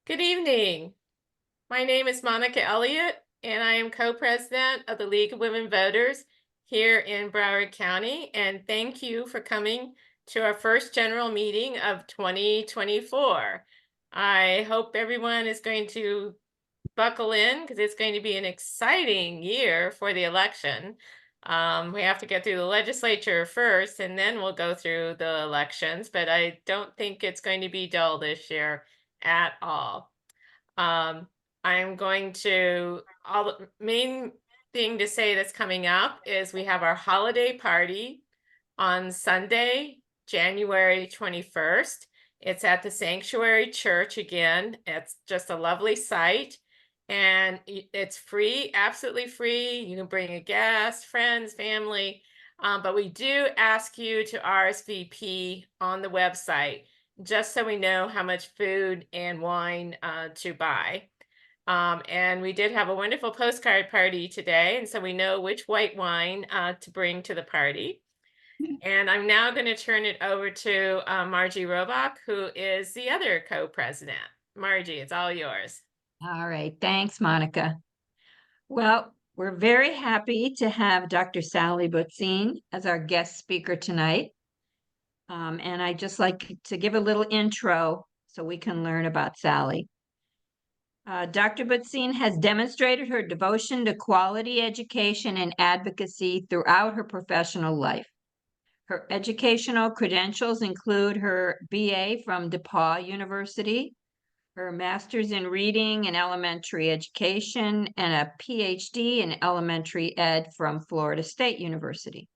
Good evening. My name is Monica Elliott, and I am co-president of the League of Women Voters here in Broward County. And thank you for coming to our first general meeting of 2024. I hope everyone is going to buckle in because it's going to be an exciting year for the election. We have to get through the legislature first, and then we'll go through the elections. But I don't think it's going to be dull this year at all. Um, I'm going to, all the main thing to say that's coming up is we have our holiday party on Sunday, January 21st. It's at the Sanctuary Church again. It's just a lovely site and it's free, absolutely free. You can bring a guest, friends, family, but we do ask you to RSVP on the website just so we know how much food and wine to buy. And we did have a wonderful postcard party today, and so we know which white wine to bring to the party. And I'm now going to turn it over to Margie Robach, who is the other co-president. Margie, it's all yours. All right, thanks, Monica. Well, we're very happy to have Dr. Sally Butzin as our guest speaker tonight. And I'd just like to give a little intro so we can learn about Sally. Dr. Butzin has demonstrated her devotion to quality education and advocacy throughout her professional life. Her educational credentials include her BA from DePauw University, her master's in reading and elementary education, and a PhD in elementary ed from Florida State University.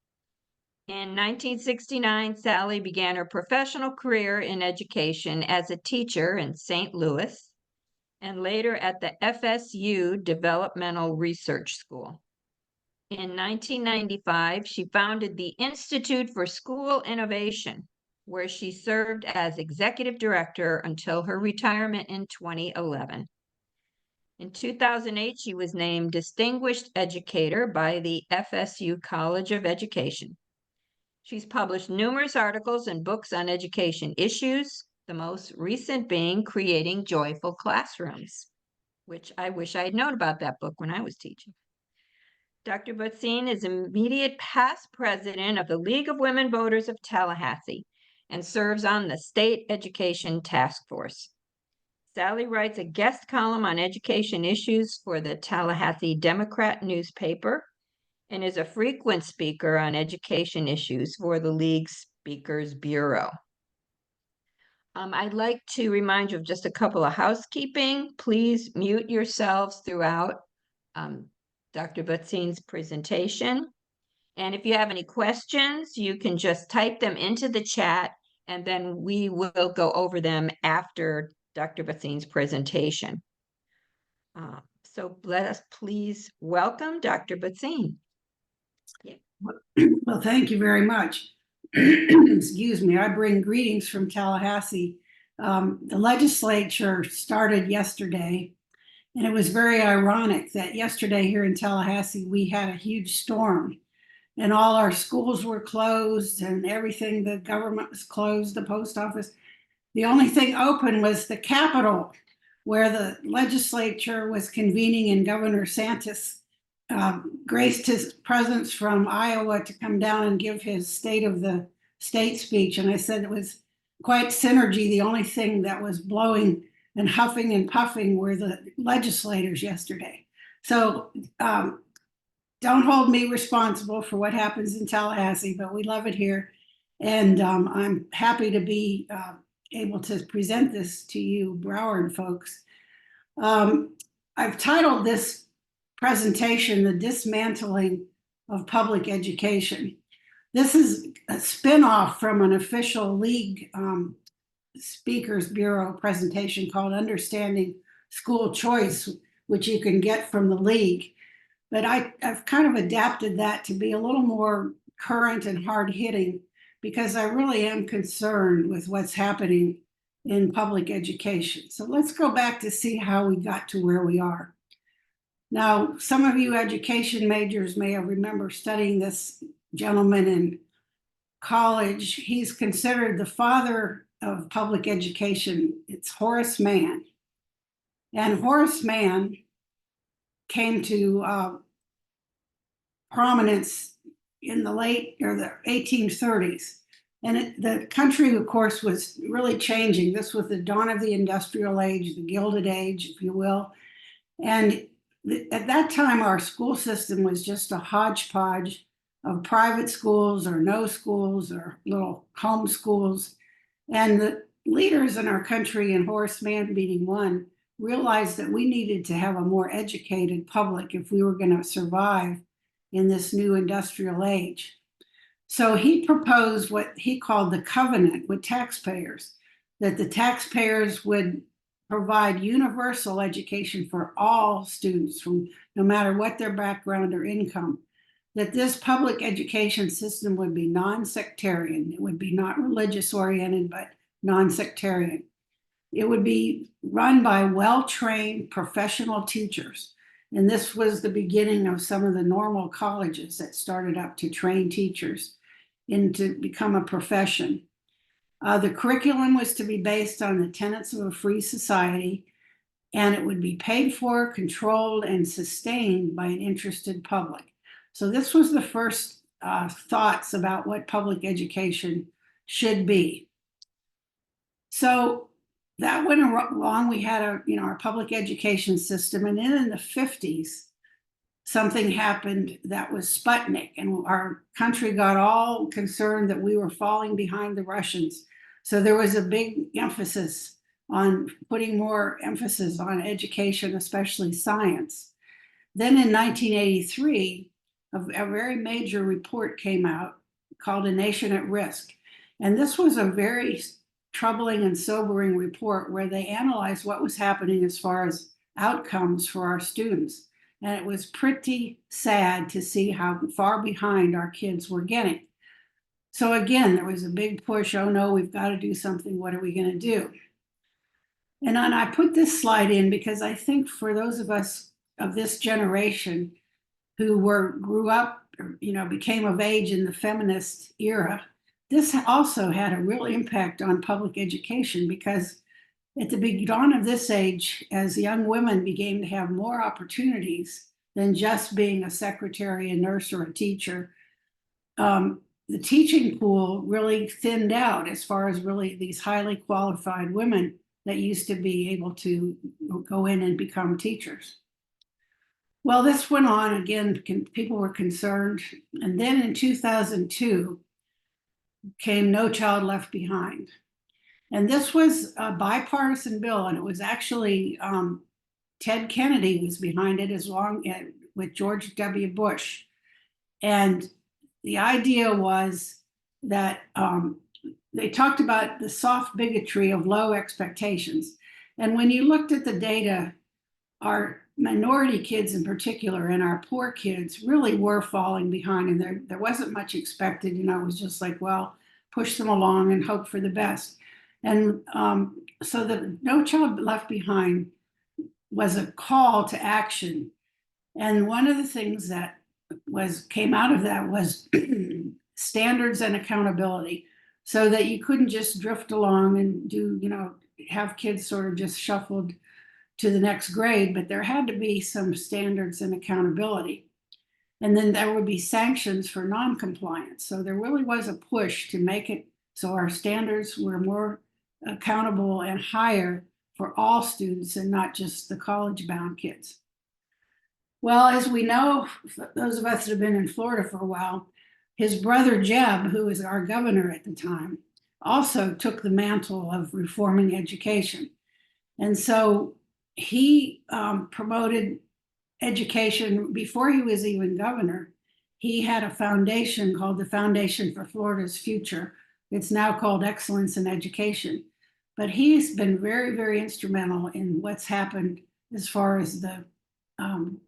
In 1969, Sally began her professional career in education as a teacher in St. Louis and later at the FSU Developmental Research School. In 1995, she founded the Institute for School Innovation, where she served as executive director until her retirement in 2011. In 2008, she was named Distinguished Educator by the FSU College of Education. She's published numerous articles and books on education issues, the most recent being Creating Joyful Classrooms, which I wish I had known about that book when I was teaching. Dr. Butzin is immediate past president of the League of Women Voters of Tallahassee and serves on the State Education Task Force. Sally writes a guest column on education issues for the Tallahassee Democrat newspaper and is a frequent speaker on education issues for the League's Speakers Bureau. I'd like to remind you of just a couple of housekeeping. Please mute yourselves throughout Dr. Butzin's presentation. And if you have any questions, you can just type them into the chat and then we will go over them after Dr. Butzin's presentation. So let us please welcome Dr. Butzin. Yeah. Well, thank you very much. Excuse me, I bring greetings from Tallahassee. The legislature started yesterday, and it was very ironic that yesterday here in Tallahassee, we had a huge storm and all our schools were closed and everything, the government was closed, the post office. The only thing open was the Capitol, where the legislature was convening and Governor Santis graced his presence from Iowa to come down and give his State of the State speech. And I said it was quite synergy. The only thing that was blowing and huffing and puffing were the legislators yesterday. So don't hold me responsible for what happens in Tallahassee, but we love it here. And I'm happy to be able to present this to you, Broward folks. I've titled this presentation, The Dismantling of Public Education. This is a spinoff from an official League Speakers Bureau presentation called Understanding School Choice, which you can get from the League. But I've kind of adapted that to be a little more current and hard-hitting because I really am concerned with what's happening in public education. So let's go back to see how we got to where we are. Now, some of you education majors may remember studying this gentleman in college. He's considered the father of public education. It's Horace Mann. And Horace Mann came to prominence in the late or the 1830s. And the country, of course, was really changing. This was the dawn of the industrial age, the Gilded Age, if you will. And at that time, our school system was just a hodgepodge of private schools or no schools or little home schools. And the leaders in our country, and Horace Mann being one, realized that we needed to have a more educated public if we were going to survive in this new industrial age. So he proposed what he called the covenant with taxpayers, that the taxpayers would provide universal education for all students, from no matter what their background or income, that this public education system would be non-sectarian. It would be not religious oriented, but non-sectarian. It would be run by well-trained professional teachers. And this was the beginning of some of the normal colleges that started up to train teachers into become a profession. The curriculum was to be based on the tenets of a free society, and it would be paid for, controlled, and sustained by an interested public. So this was the first thoughts about what public education should be. So that went along. We had our public education system, and then in the 50s, something happened that was Sputnik, and our country got all concerned that we were falling behind the Russians. So there was a big emphasis on putting more emphasis on education, especially science. Then in 1983, a very major report came out called A Nation at Risk. And this was a very troubling and sobering report where they analyzed what was happening as far as outcomes for our students. And it was pretty sad to see how far behind our kids were getting. So again, there was a big push. Oh no, we've got to do something. What are we going to do? And I put this slide in because I think for those of us of this generation who grew up, became of age in the feminist era, this also had a real impact on public education, because at the dawn of this age, as young women began to have more opportunities than just being a secretary, a nurse, or a teacher, the teaching pool really thinned out as far as really these highly qualified women that used to be able to go in and become teachers. Well, this went on again, people were concerned. And then in 2002 came No Child Left Behind. And this was a bipartisan bill, and it was actually Ted Kennedy was behind it with George W. Bush. And the idea was that they talked about the soft bigotry of low expectations. And when you looked at the data, our minority kids in particular and our poor kids really were falling behind, and there wasn't much expected. It was just like, well, push them along and hope for the best. And so the No Child Left Behind was a call to action. And one of the things that came out of that was standards and accountability, so that you couldn't just drift along and have kids sort of just shuffled to the next grade, but there had to be some standards and accountability. And then there would be sanctions for non-compliance. So there really was a push to make it so our standards were more accountable and higher for all students and not just the college-bound kids. Well, as we know, those of us that have been in Florida for a while, his brother Jeb, who was our governor at the time, also took the mantle of reforming education. And so he promoted education before he was even governor. He had a foundation called the Foundation for Florida's Future. It's now called Excellence in Education. But he's been very, very instrumental in what's happened as far as the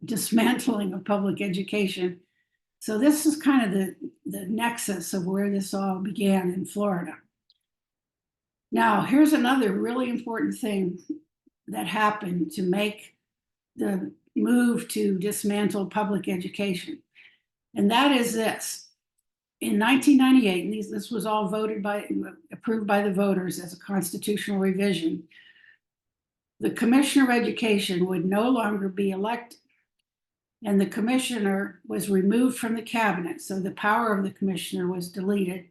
dismantling of public education. So this is kind of the nexus of where this all began in Florida. Now, here's another really important thing that happened to make the move to dismantle public education. And that is this. In 1998, and this was all approved by the voters as a constitutional revision, the Commissioner of Education would no longer be elected. And the commissioner was removed from the cabinet. So the power of the commissioner was deleted.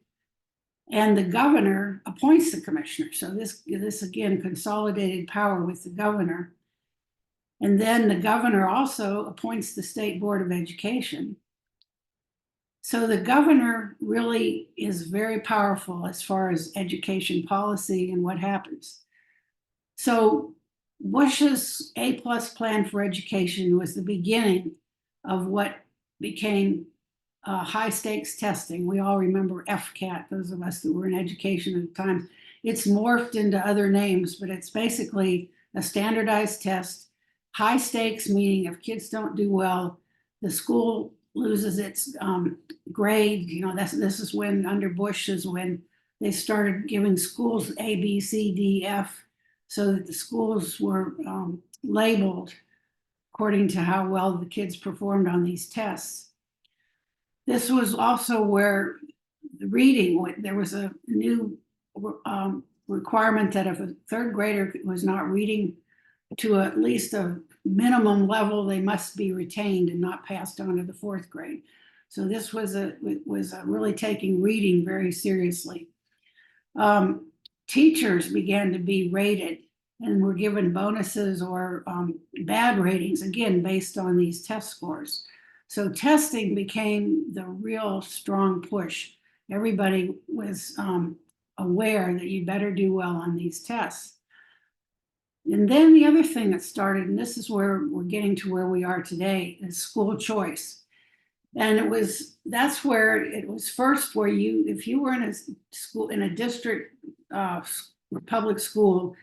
And the governor appoints the commissioner. So this again, consolidated power with the governor. And then the governor also appoints the State Board of Education. So the governor really is very powerful as far as education policy and what happens. So Bush's A+ plan for education was the beginning of what became high stakes testing. We all remember FCAT, those of us that were in education at the time. It's morphed into other names, but it's basically a standardized test. High stakes, meaning if kids don't do well, the school loses its grade. You know, this is when, under Bush, is when they started giving schools A, B, C, D, F, so that the schools were labeled according to how well the kids performed on these tests. This was also where the reading, there was a new requirement that if a third grader was not reading to at least a minimum level, they must be retained and not passed on to the fourth grade. So this was really taking reading very seriously. Teachers began to be rated and were given bonuses or bad ratings, again, based on these test scores. So testing became the real strong push. Everybody was aware that you better do well on these tests. And then the other thing that started, and this is where we're getting to where we are today, is school choice. And that's where it was first, where if you were in a school, in a district public school,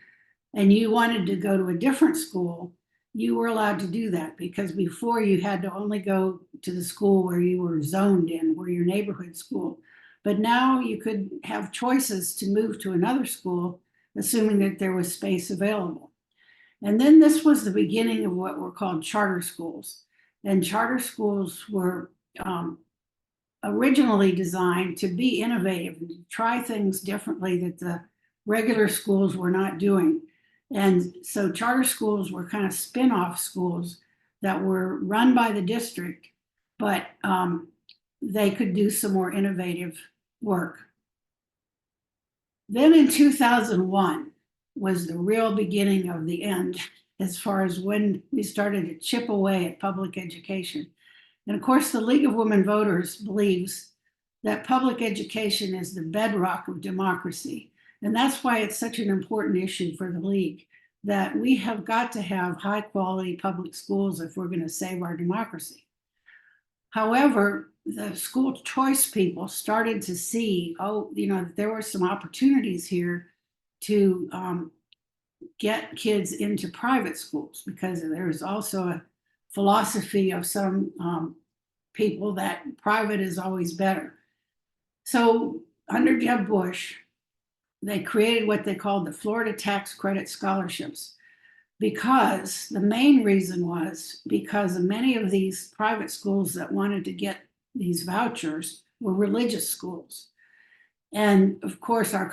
and you wanted to go to a different school, you were allowed to do that, because before you had to only go to the school where you were zoned in, where your neighborhood school. But now you could have choices to move to another school, assuming that there was space available. And then this was the beginning of what were called charter schools. And charter schools were originally designed to be innovative and to try things differently that the regular schools were not doing. And so charter schools were kind of spin-off schools that were run by the district, but they could do some more innovative work. Then in 2001 was the real beginning of the end, as far as when we started to chip away at public education. And of course, the League of Women Voters believes that public education is the bedrock of democracy. And that's why it's such an important issue for the League, that we have got to have high quality public schools if we're going to save our democracy. However, the school choice people started to see, there were some opportunities here to get kids into private schools, because there's also a philosophy of some people that private is always better. So under Jeb Bush, they created what they called the Florida Tax Credit Scholarships, because the main reason was because many of these private schools that wanted to get these vouchers were religious schools. And of course, our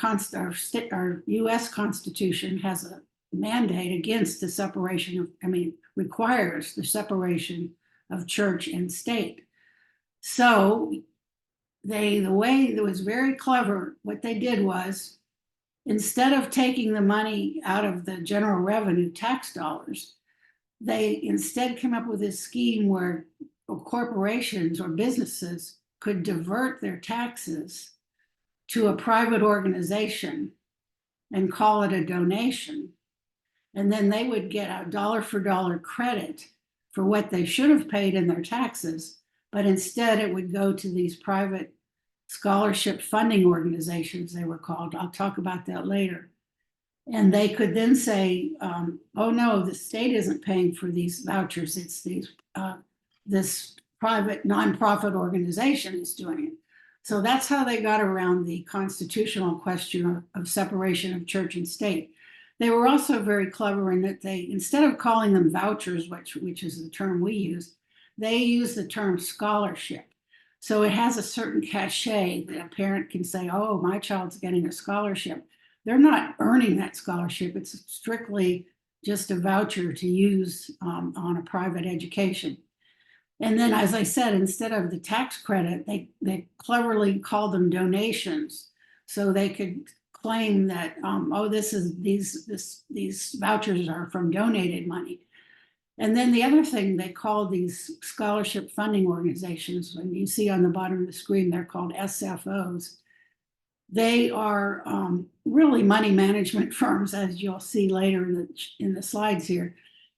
US Constitution has a mandate against the separation of, requires the separation of church and state. So the way that was very clever, what they did was, instead of taking the money out of the general revenue tax dollars, they instead came up with this scheme where corporations or businesses could divert their taxes to a private organization and call it a donation. And then they would get a dollar for dollar credit for what they should have paid in their taxes, but instead it would go to these private scholarship funding organizations, they were called. I'll talk about that later. And they could then say, oh no, the state isn't paying for these vouchers, it's this private nonprofit organization is doing it. So that's how they got around the constitutional question of separation of church and state. They were also very clever in that they, instead of calling them vouchers, which is the term we use, they use the term scholarship. So it has a certain cachet that a parent can say, oh, my child's getting a scholarship. They're not earning that scholarship. It's strictly just a voucher to use on a private education. And then, as I said, instead of the tax credit, they cleverly called them donations, so they could claim that oh, these vouchers are from donated money. And then the other thing, they call these scholarship funding organizations, and you see on the bottom of the screen, they're called SFOs. They are really money management firms, as you'll see later in the slides here,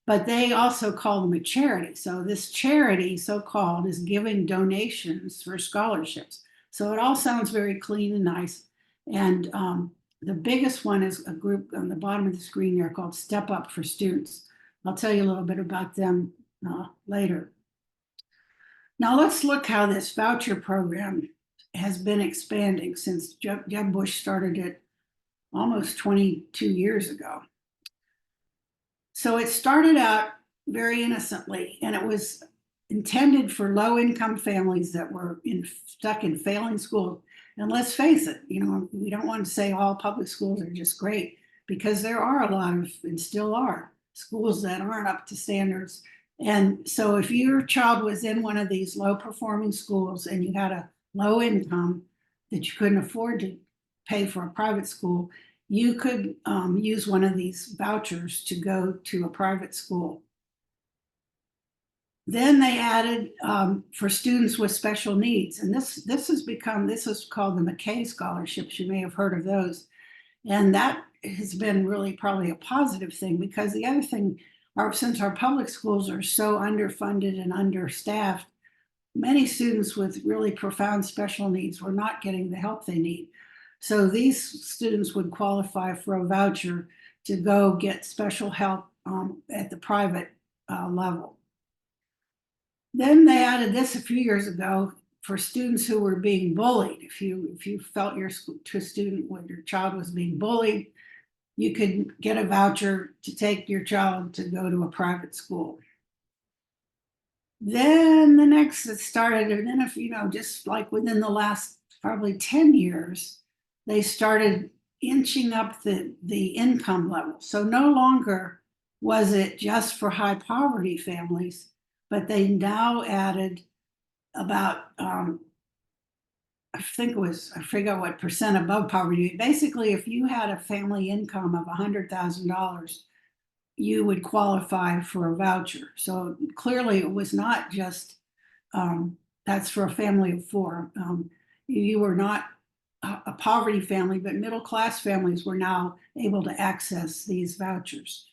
but they also call them a charity. So this charity, so-called, is giving donations for scholarships. So it all sounds very clean and nice. And the biggest one is a group on the bottom of the screen there called Step Up for Students. I'll tell you a little bit about them later. Now let's look how this voucher program has been expanding since Jeb Bush started it almost 22 years ago. So it started out very innocently, and it was intended for low-income families that were stuck in failing schools. And let's face it, you know, we don't want to say all public schools are just great, because there are a lot of, and still are, schools that aren't up to standards. And so if your child was in one of these low-performing schools and you had a low income that you couldn't afford to pay for a private school, you could use one of these vouchers to go to a private school. Then they added for students with special needs, and this is called the McKay scholarships. You may have heard of those, and that has been really probably a positive thing, because the other thing, since our public schools are so underfunded and understaffed, many students with really profound special needs were not getting the help they need. So these students would qualify for a voucher to go get special help at the private level. Then they added this a few years ago for students who were being bullied. If you felt your student when your child was being bullied, you could get a voucher to take your child to go to a private school. Then the next that started, and then if you know, just like within the last probably 10 years, they started inching up the income level. So no longer was it just for high poverty families, but they now added about I forget what percent above poverty. Basically, if you had a family income of $100,000, you would qualify for a voucher. So clearly it was not just, that's for a family of four. You were not a poverty family, but middle-class families were now able to access these vouchers.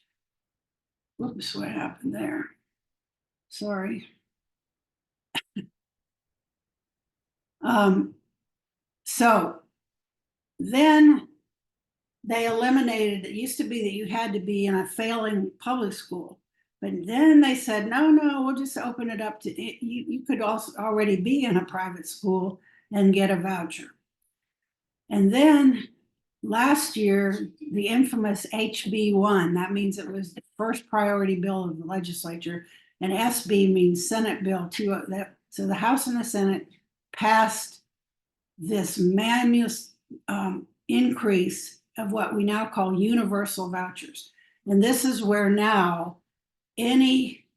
Whoops, what happened there? Sorry. So then they eliminated, it used to be that you had to be in a failing public school, but then they said, no, we'll just open it up to, you could also already be in a private school and get a voucher. And then last year, the infamous HB1, that means it was the first priority bill of the legislature, and SB means Senate Bill 2. So the House and the Senate passed this massive increase of what we now call universal vouchers. And this is where now any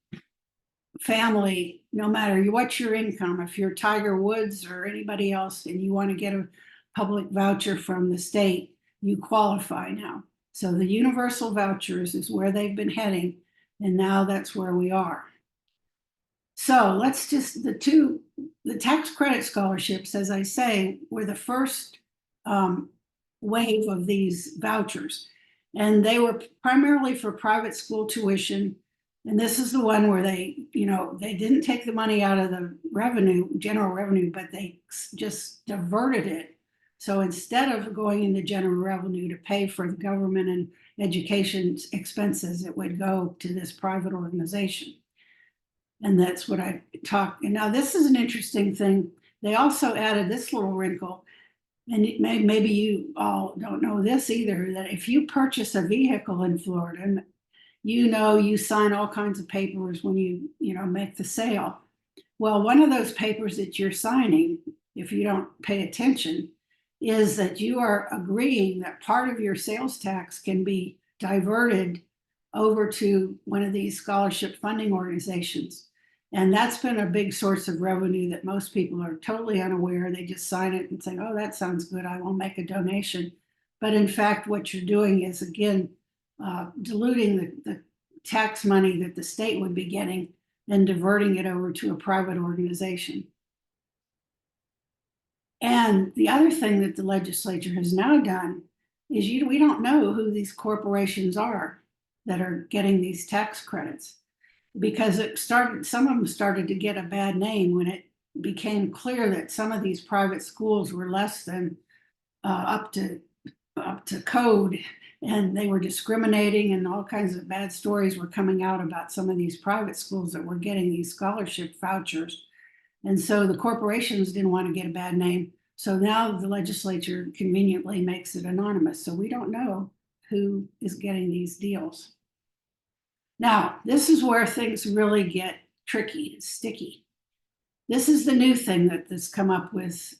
family, no matter what your income, if you're Tiger Woods or anybody else and you want to get a public voucher from the state, you qualify now. So the universal vouchers is where they've been heading, and now that's where we are. So let's just, the tax credit scholarships, as I say, were the first wave of these vouchers. And they were primarily for private school tuition. And this is the one where they didn't take the money out of the revenue, general revenue, but they just diverted it. So instead of going into general revenue to pay for the government and education expenses, it would go to this private organization. And that's what I talked. And now this is an interesting thing. They also added this little wrinkle, and maybe you all don't know this either, that if you purchase a vehicle in Florida, you sign all kinds of papers when you make the sale. Well, one of those papers that you're signing, if you don't pay attention, is that you are agreeing that part of your sales tax can be diverted over to one of these scholarship funding organizations. And that's been a big source of revenue that most people are totally unaware. They just sign it and say, oh, that sounds good, I will make a donation. But in fact, what you're doing is, again, diluting the tax money that the state would be getting and diverting it over to a private organization. And the other thing that the legislature has now done is we don't know who these corporations are that are getting these tax credits, because some of them started to get a bad name when it became clear that some of these private schools were less than up to code, and they were discriminating, and all kinds of bad stories were coming out about some of these private schools that were getting these scholarship vouchers. And so the corporations didn't want to get a bad name. So now the legislature conveniently makes it anonymous. So we don't know who is getting these deals. Now, this is where things really get tricky and sticky. This is the new thing that's come up with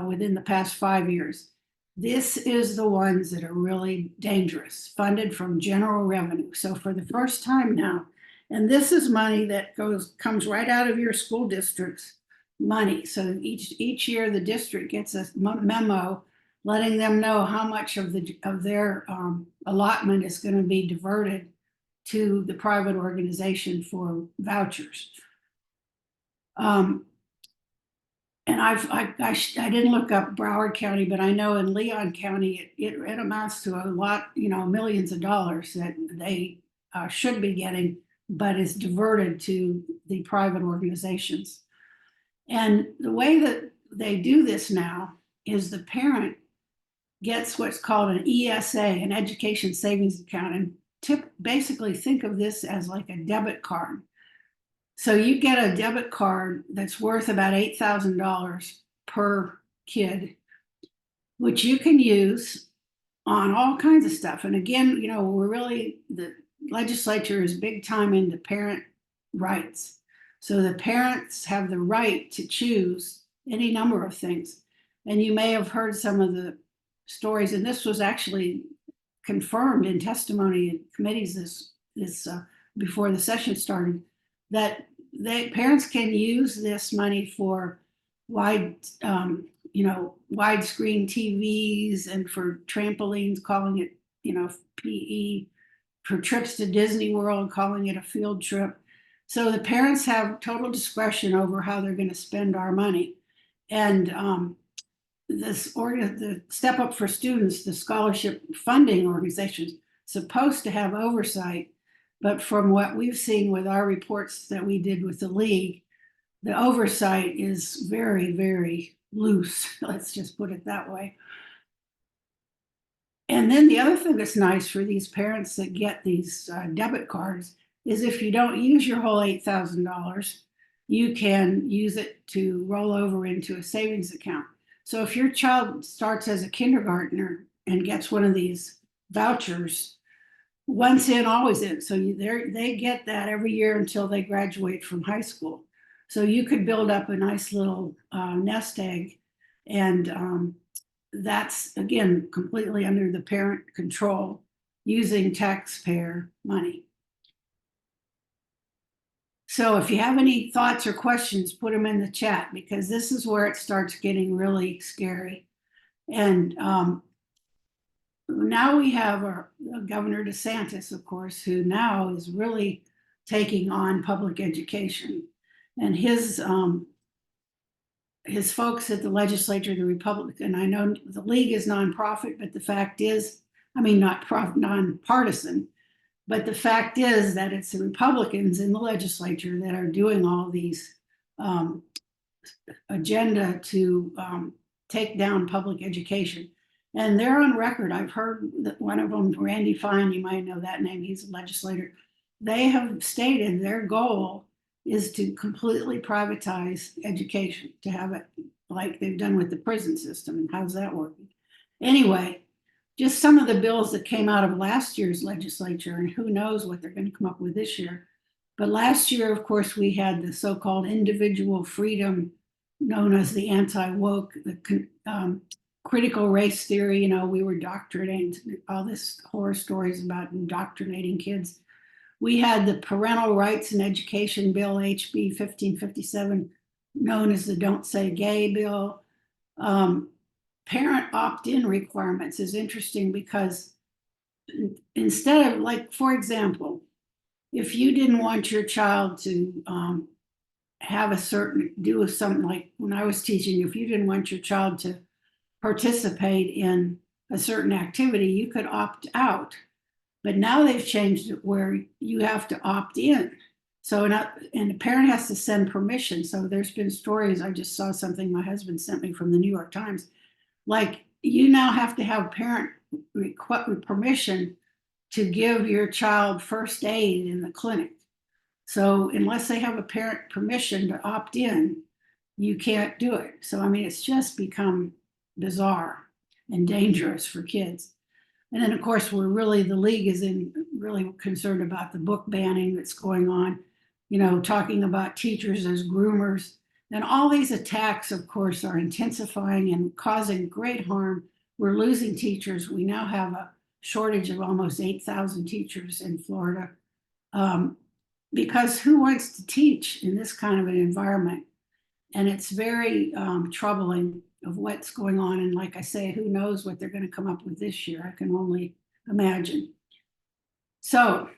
within the past 5 years. This is the ones that are really dangerous, funded from general revenue. So for the first time now, and this is money that comes right out of your school district's money. So each year the district gets a memo letting them know how much of their allotment is going to be diverted to the private organization for vouchers. And I didn't look up Broward County, but I know in Leon County it amounts to a lot, millions of dollars that they should be getting, but is diverted to the private organizations. And the way that they do this now is the parent gets what's called an ESA, an education savings account, and basically think of this as like a debit card. So you get a debit card that's worth about $8,000 per kid, which you can use on all kinds of stuff. And again, the legislature is big time into parent rights. So the parents have the right to choose any number of things. And you may have heard some of the stories, and this was actually confirmed in testimony in committees this before the session started, that parents can use this money for widescreen TVs and for trampolines, calling it, PE, for trips to Disney World, calling it a field trip. So the parents have total discretion over how they're going to spend our money. And the Step Up for Students, the scholarship funding organization, supposed to have oversight. But from what we've seen with our reports that we did with the league, the oversight is very, very loose. Let's just put it that way. And then the other thing that's nice for these parents that get these debit cards is if you don't use your whole $8,000, you can use it to roll over into a savings account. So if your child starts as a kindergartner and gets one of these vouchers, once in, always in. So they get that every year until they graduate from high school. So you could build up a nice little nest egg. And that's, again, completely under the parent control using taxpayer money. So if you have any thoughts or questions, put them in the chat, because this is where it starts getting really scary. And now we have our Governor DeSantis, of course, who now is really taking on public education. And his folks at the legislature, the Republican, I know the league is nonprofit, but the fact is, nonpartisan, but the fact is that it's the Republicans in the legislature that are doing all these agenda to take down public education. And they're on record. I've heard that one of them, Randy Fine, you might know that name, he's a legislator. They have stated their goal is to completely privatize education, to have it like they've done with the prison system. And how's that working? Anyway, just some of the bills that came out of last year's legislature, and who knows what they're going to come up with this year. But last year, of course, we had the so-called individual freedom, known as the anti-woke, the critical race theory. We were indoctrinating, all this horror stories about indoctrinating kids. We had the Parental Rights and Education Bill, HB 1557, known as the Don't Say Gay bill. Parent opt-in requirements is interesting because instead of, like, for example, if you didn't want your child to have a certain, do something, like when I was teaching, if you didn't want your child to participate in a certain activity, you could opt out. But now they've changed it where you have to opt in. So, and the parent has to send permission. So there's been stories, I just saw something my husband sent me from the New York Times, like you now have to have parent permission to give your child first aid in the clinic. So unless they have a parent permission to opt in, you can't do it. So, I mean, it's just become bizarre and dangerous for kids. And then, of course, the league is really concerned about the book banning that's going on, talking about teachers as groomers. And all these attacks, of course, are intensifying and causing great harm. We're losing teachers. We now have a shortage of almost 8,000 teachers in Florida. Because who wants to teach in this kind of an environment? And it's very troubling of what's going on. And like I say, who knows what they're going to come up with this year? I can only imagine. So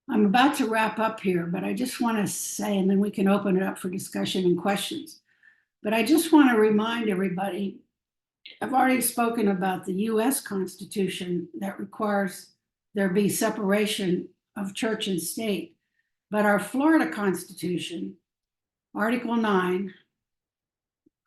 I'm about to wrap up here, but I just want to say, and then we can open it up for discussion and questions. But I just want to remind everybody, I've already spoken about the US Constitution that requires there be separation of church and state. But our Florida Constitution, Article 9,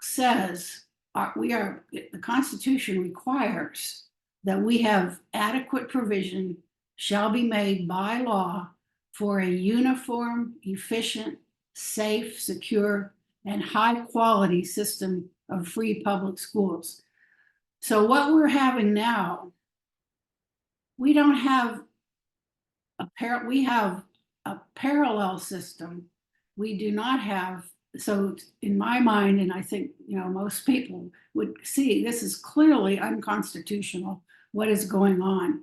says the Constitution requires that we have adequate provision shall be made by law for a uniform, efficient, safe, secure, and high quality system of free public schools. So what we're having now, we don't have we have a parallel system. We do not have, so in my mind, and I think most people would see, this is clearly unconstitutional, what is going on.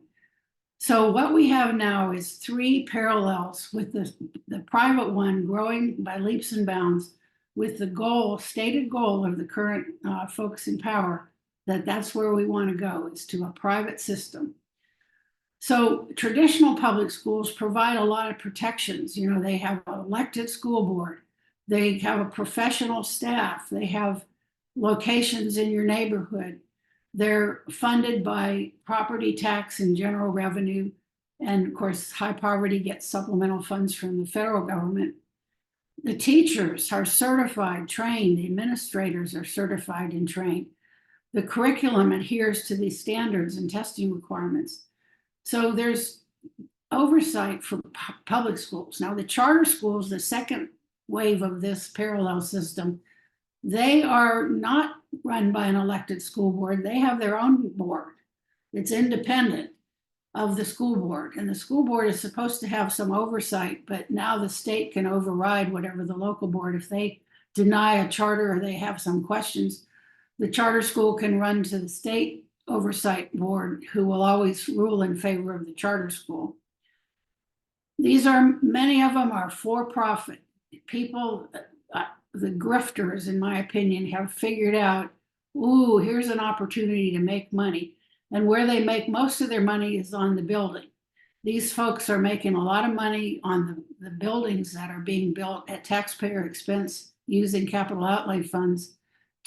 So what we have now is 3 parallels, with the private one growing by leaps and bounds, with the stated goal of the current folks in power, that's where we want to go, is to a private system. So traditional public schools provide a lot of protections. They have an elected school board. They have a professional staff. They have locations in your neighborhood. They're funded by property tax and general revenue. And of course, high poverty gets supplemental funds from the federal government. The teachers are certified, trained. The administrators are certified and trained. The curriculum adheres to these standards and testing requirements. So there's oversight for public schools. Now, the charter schools, the second wave of this parallel system, they are not run by an elected school board. They have their own board. It's independent of the school board. And the school board is supposed to have some oversight, but now the state can override whatever the local board, if they deny a charter or they have some questions, the charter school can run to the state oversight board, who will always rule in favor of the charter school. Many of them are for-profit. People, the grifters, in my opinion, have figured out, here's an opportunity to make money. And where they make most of their money is on the building. These folks are making a lot of money on the buildings that are being built at taxpayer expense using capital outlay funds.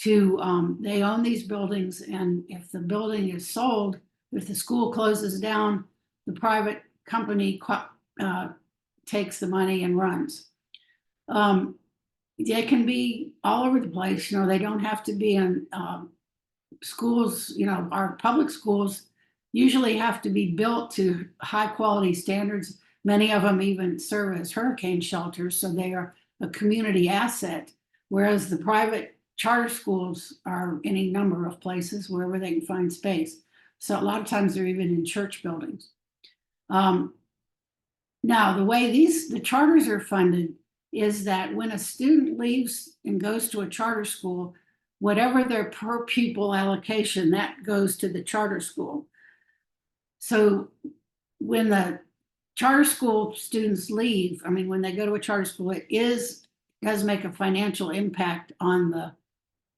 They own these buildings, and if the building is sold, if the school closes down, the private company takes the money and runs. They can be all over the place. They don't have to be in schools. Our public schools usually have to be built to high quality standards. Many of them even serve as hurricane shelters, so they are a community asset, whereas the private charter schools are any number of places wherever they can find space. So a lot of times they're even in church buildings. Now, the way the charters are funded is that when a student leaves and goes to a charter school, whatever their per pupil allocation, that goes to the charter school. So when the charter school students leave, I mean, when they go to a charter school, does make a financial impact on the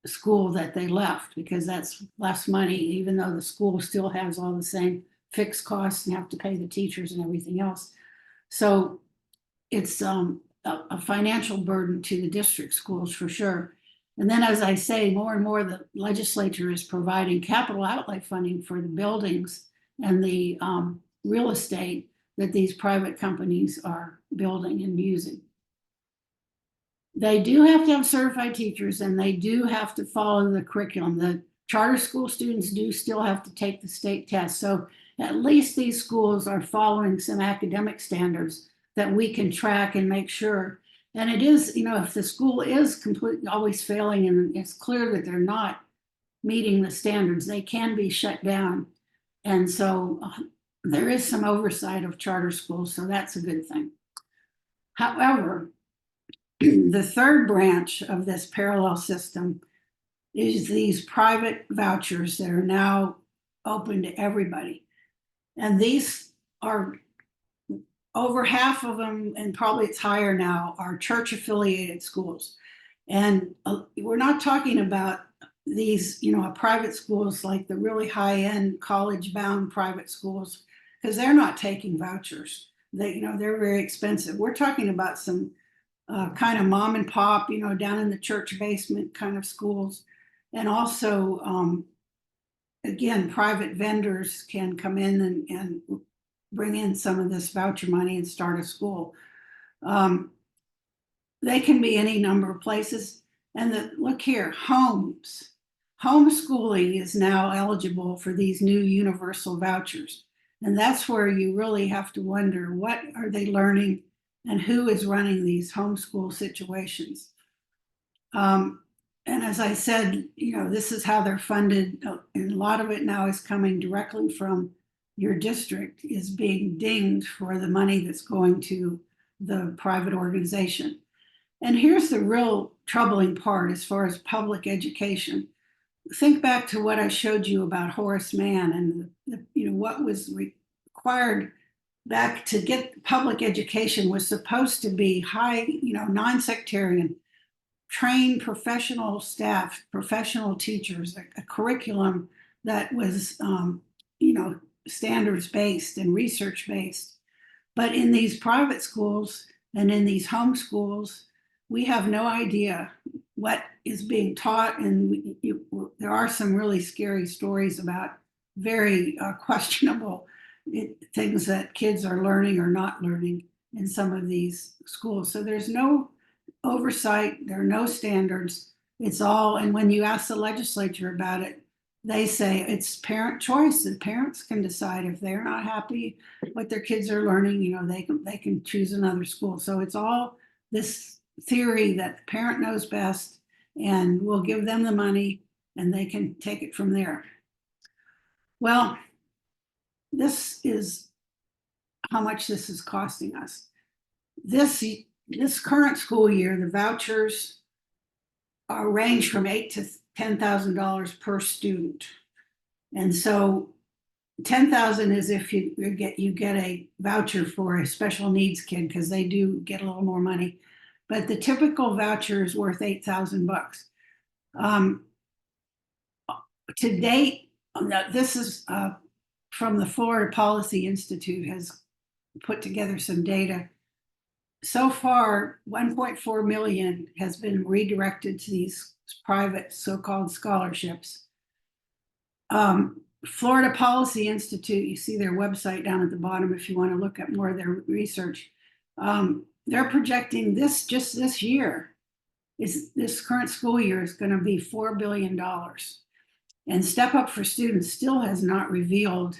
school that they left, because that's less money, even though the school still has all the same fixed costs and have to pay the teachers and everything else. So it's a financial burden to the district schools for sure. And then, as I say, more and more the legislature is providing capital outlay funding for the buildings and the real estate that these private companies are building and using. They do have to have certified teachers, and they do have to follow the curriculum. The charter school students do still have to take the state test. So at least these schools are following some academic standards that we can track and make sure. And it is, if the school is completely always failing and it's clear that they're not meeting the standards, they can be shut down. And so there is some oversight of charter schools, so that's a good thing. However, the third branch of this parallel system is these private vouchers that are now open to everybody. And these are over half of them, and probably it's higher now, are church affiliated schools. And we're not talking about these, private schools like the really high end college bound private schools, because they're not taking vouchers. They're very expensive. We're talking about some kind of mom and pop, down in the church basement kind of schools. And also, again, private vendors can come in and bring in some of this voucher money and start a school. They can be any number of places. And look here, homes. Homeschooling is now eligible for these new universal vouchers. And that's where you really have to wonder, what are they learning and who is running these homeschool situations? And as I said, this is how they're funded. And a lot of it now is coming directly from your district, is being dinged for the money that's going to the private organization. And here's the real troubling part as far as public education. Think back to what I showed you about Horace Mann and what was required back to get public education was supposed to be high, non-sectarian, trained professional staff, professional teachers, a curriculum that was, standards based and research based. But in these private schools and in these home schools, we have no idea what is being taught. And there are some really scary stories about very questionable things that kids are learning or not learning in some of these schools. So there's no oversight, there are no standards. It's all, and when you ask the legislature about it, they say it's parent choice. The parents can decide if they're not happy what their kids are learning, they can choose another school. So it's all this theory that the parent knows best and we'll give them the money and they can take it from there. Well, this is how much this is costing us. This current school year, the vouchers are range from $8,000 to $10,000 per student. And so $10,000 is if you get a voucher for a special needs kid, because they do get a little more money. But the typical voucher is worth $8,000. To date, this is from the Florida Policy Institute, has put together some data. So far, 1.4 million has been redirected to these private so-called scholarships. Florida Policy Institute, you see their website down at the bottom if you want to look at more of their research. They're projecting this year, this current school year is going to be $4 billion. And Step Up for Students still has not revealed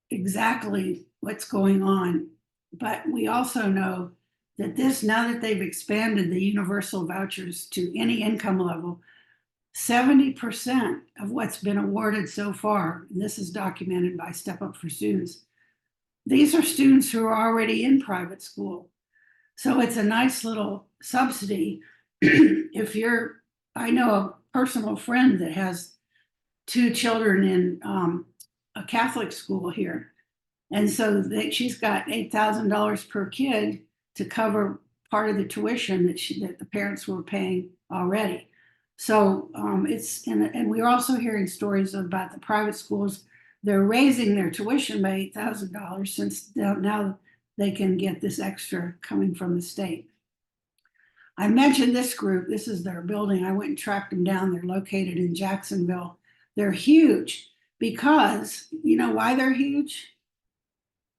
exactly what's going on. But we also know that now that they've expanded the universal vouchers to any income level, 70% of what's been awarded so far, and this is documented by Step Up for Students, these are students who are already in private school. So it's a nice little subsidy. I know a personal friend that has 2 children in a Catholic school here. And so she's got $8,000 per kid to cover part of the tuition that the parents were paying already. So and we're also hearing stories about the private schools. They're raising their tuition by $8,000 since now they can get this extra coming from the state. I mentioned this group. This is their building. I went and tracked them down. They're located in Jacksonville. They're huge because, you know why they're huge?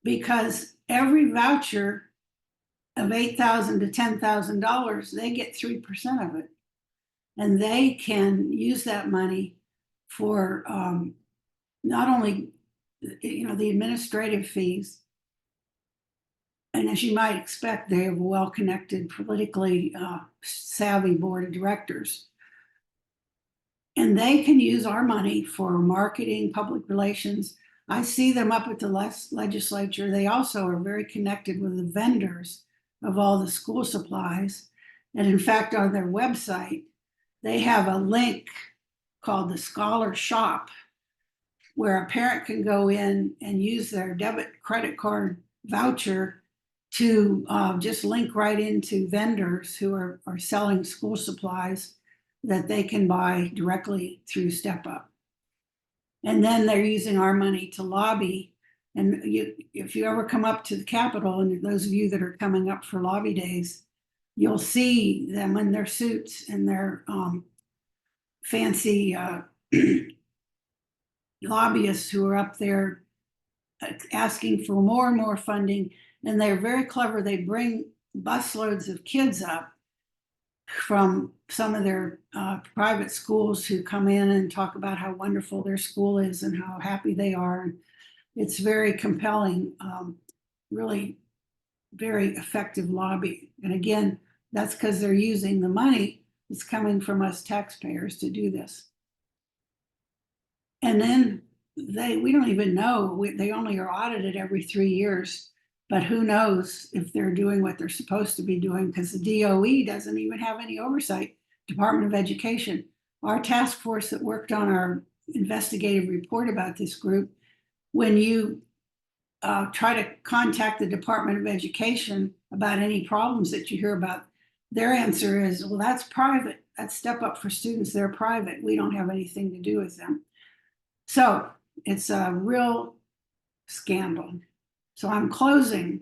Because every voucher of $8,000 to $10,000, they get 3% of it. And they can use that money for not only, the administrative fees, and as you might expect, they have a well-connected, politically savvy board of directors. And they can use our money for marketing, public relations. I see them up at the legislature. They also are very connected with the vendors of all the school supplies. And in fact, on their website, they have a link called the Scholar Shop, where a parent can go in and use their debit credit card voucher to just link right into vendors who are selling school supplies that they can buy directly through Step Up. And then they're using our money to lobby. And if you ever come up to the Capitol, and those of you that are coming up for lobby days, you'll see them in their suits and their fancy lobbyists who are up there asking for more and more funding. And they're very clever. They bring busloads of kids up from some of their private schools who come in and talk about how wonderful their school is and how happy they are. It's very compelling, really very effective lobby. And again, that's because they're using the money that's coming from us taxpayers to do this. And then we don't even know, they only are audited every 3 years, but who knows if they're doing what they're supposed to be doing, because the DOE doesn't even have any oversight, Department of Education. Our task force that worked on our investigative report about this group, when you try to contact the Department of Education about any problems that you hear about, their answer is, well, that's private. That's Step Up for students. They're private. We don't have anything to do with them. So it's a real scandal. So I'm closing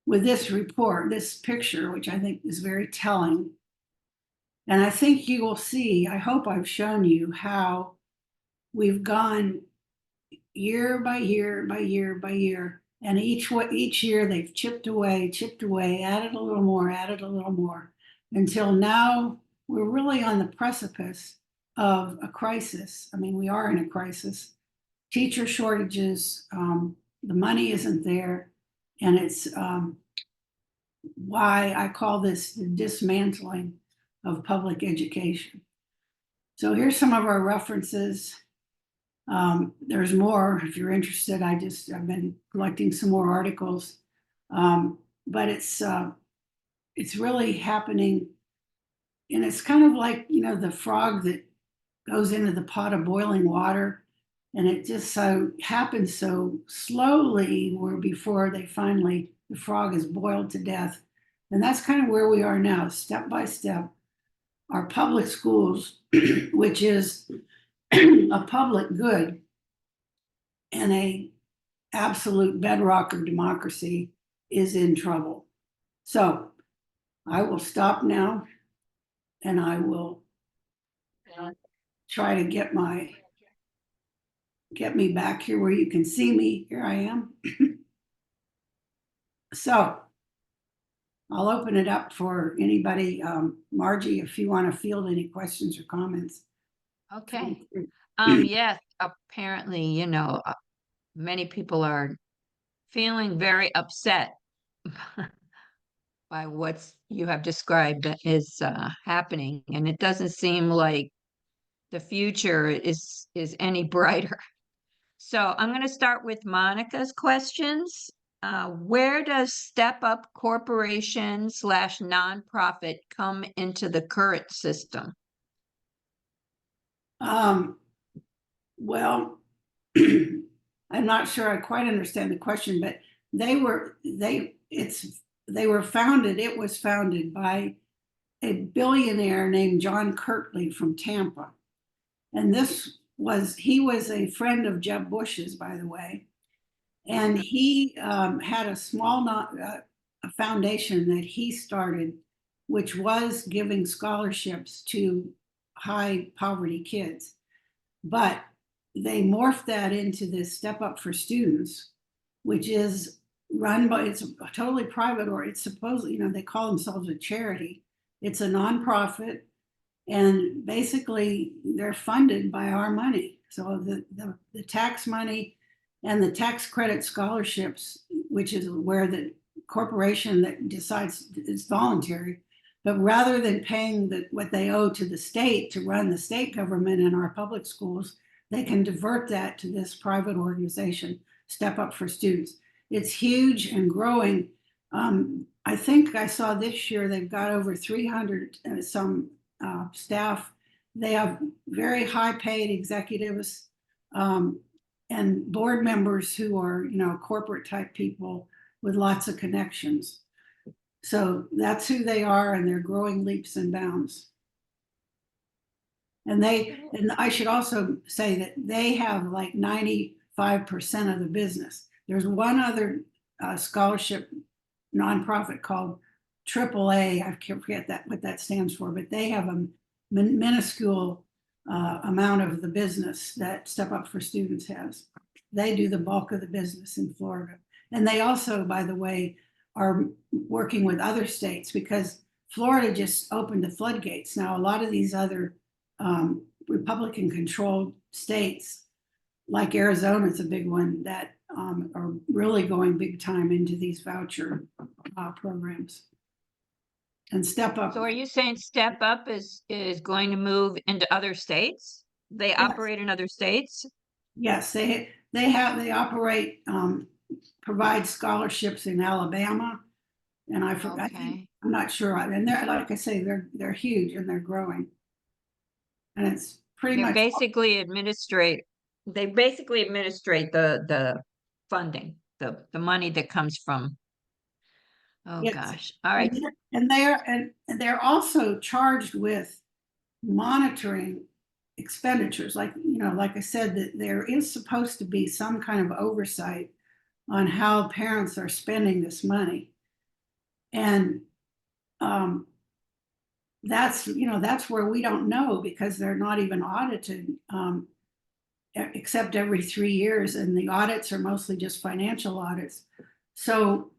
with this report, this picture, which I think is very telling. And I think you will see, I hope I've shown you how we've gone year by year by year by year. And each year they've chipped away, added a little more, until now we're really on the precipice of a crisis. I mean, we are in a crisis. Teacher shortages, the money isn't there, and it's why I call this the dismantling of public education. So here's some of our references. There's more if you're interested. I've been collecting some more articles, but it's really happening, and it's kind of like the frog that goes into the pot of boiling water, and it just so happens so slowly, where before the frog is boiled to death, and that's kind of where we are now, step by step. Our public schools, which is a public good and a absolute bedrock of democracy, is in trouble. So I will stop now, and I will try to get me back here where you can see me. Here I am. So I'll open it up for anybody. Margie, if you want to field any questions or comments. Okay. Yes, apparently, many people are feeling very upset by what you have described that is happening, and it doesn't seem like the future is any brighter. So I'm going to start with Monica's questions. Where does Step Up Corporation / nonprofit come into the current system? Well, I'm not sure I quite understand the question, but they were founded. It was founded by a billionaire named John Kirtley from Tampa, and he was a friend of Jeb Bush's, by the way, and he had a small a foundation that he started, which was giving scholarships to high poverty kids. But they morphed that into this Step Up for Students, which is run by, it's totally private, or it's supposedly, they call themselves a charity. It's a nonprofit, and basically they're funded by our money. So the tax money and the tax credit scholarships, which is where the corporation that decides it's voluntary, but rather than paying what they owe to the state to run the state government and our public schools, they can divert that to this private organization, Step Up for Students. It's huge and growing. I think I saw this year they've got over 300 some staff. They have very high paid executives and board members who are, corporate type people with lots of connections. So that's who they are, and they're growing leaps and bounds. And I should also say that they have like 95% of the business. There's one other scholarship nonprofit called AAA. I can't forget what that stands for, but they have a minuscule amount of the business that Step Up for Students has. They do the bulk of the business in Florida. And they also, by the way, are working with other states, because Florida just opened the floodgates. Now, a lot of these other Republican controlled states, like Arizona is a big one, that are really going big time into these voucher programs. And Step Up. So are you saying Step Up is going to move into other states? They operate in other states? Yes, they operate, provide scholarships in Alabama, and I forgot. Okay. I'm not sure. And they're, like I say, they're huge and they're growing, and it's pretty They much basically administrate. They basically administrate the funding, the money that comes from. Oh yes. gosh! All right. And they're also charged with monitoring expenditures. Like I said, that there is supposed to be some kind of oversight on how parents are spending this money, and that's where we don't know, because they're not even audited except every 3 years, and the audits are mostly just financial audits. So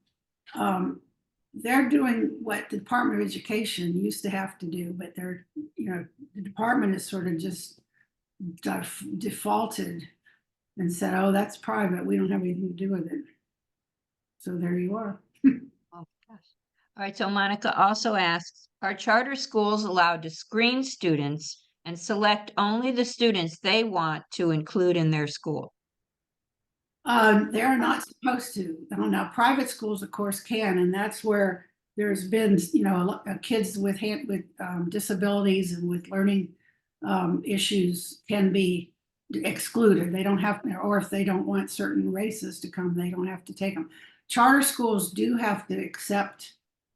they're doing what the Department of Education used to have to do, but the department is sort of just defaulted and said, oh, that's private, we don't have anything to do with it. So there you are. Oh gosh. All right. So Monica also asks, are charter schools allowed to screen students and select only the students they want to include in their school? They're not supposed to. Now, private schools, of course, can, and that's where there's been, kids with disabilities and with learning issues can be excluded. They don't have, or if they don't want certain races to come, they don't have to take them. Charter schools do have to accept,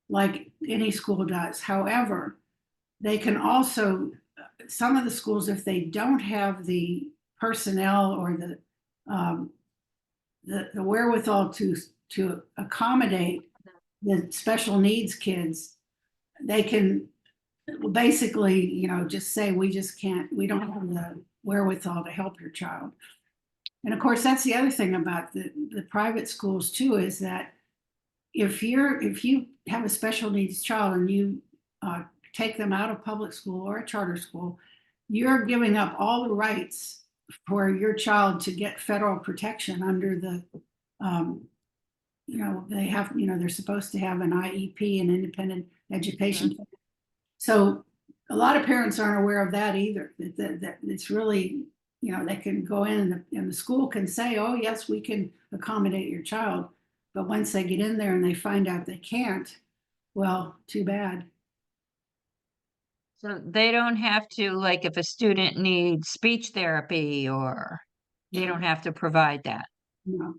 like any school does. However, they can also, some of the schools, if they don't have the personnel or the wherewithal to accommodate the special needs kids, they can basically, just say, we just can't, we don't have the wherewithal to help your child. And of course, that's the other thing about the private schools too, is that if you have a special needs child and you take them out of public school or a charter school, you're giving up all the rights for your child to get federal protection under the, they have, they're supposed to have an IEP, an independent education. Mhm. So a lot of parents aren't aware of that either, that it's really, they can go in and the school can say, oh, yes, we can accommodate your child. But once they get in there and they find out they can't, well, too bad. So they don't have to, like, if a student needs speech therapy, or they don't have to provide that. No.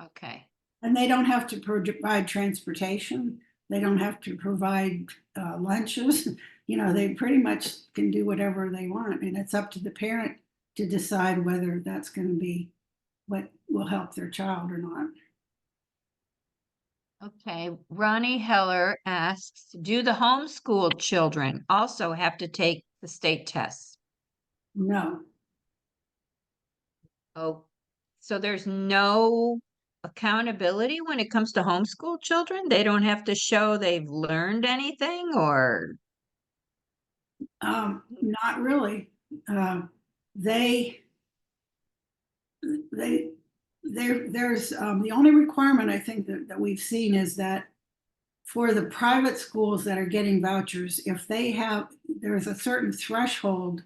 Okay. And they don't have to provide transportation. They don't have to provide lunches. They pretty much can do whatever they want. And it's up to the parent to decide whether that's going to be what will help their child or not. Okay. Ronnie Heller asks, do the homeschool children also have to take the state tests? No. Oh, so there's no accountability when it comes to homeschool children? They don't have to show they've learned anything or? Not really. They they there's the only requirement I think that we've seen is that for the private schools that are getting vouchers, if they have, there's a certain threshold.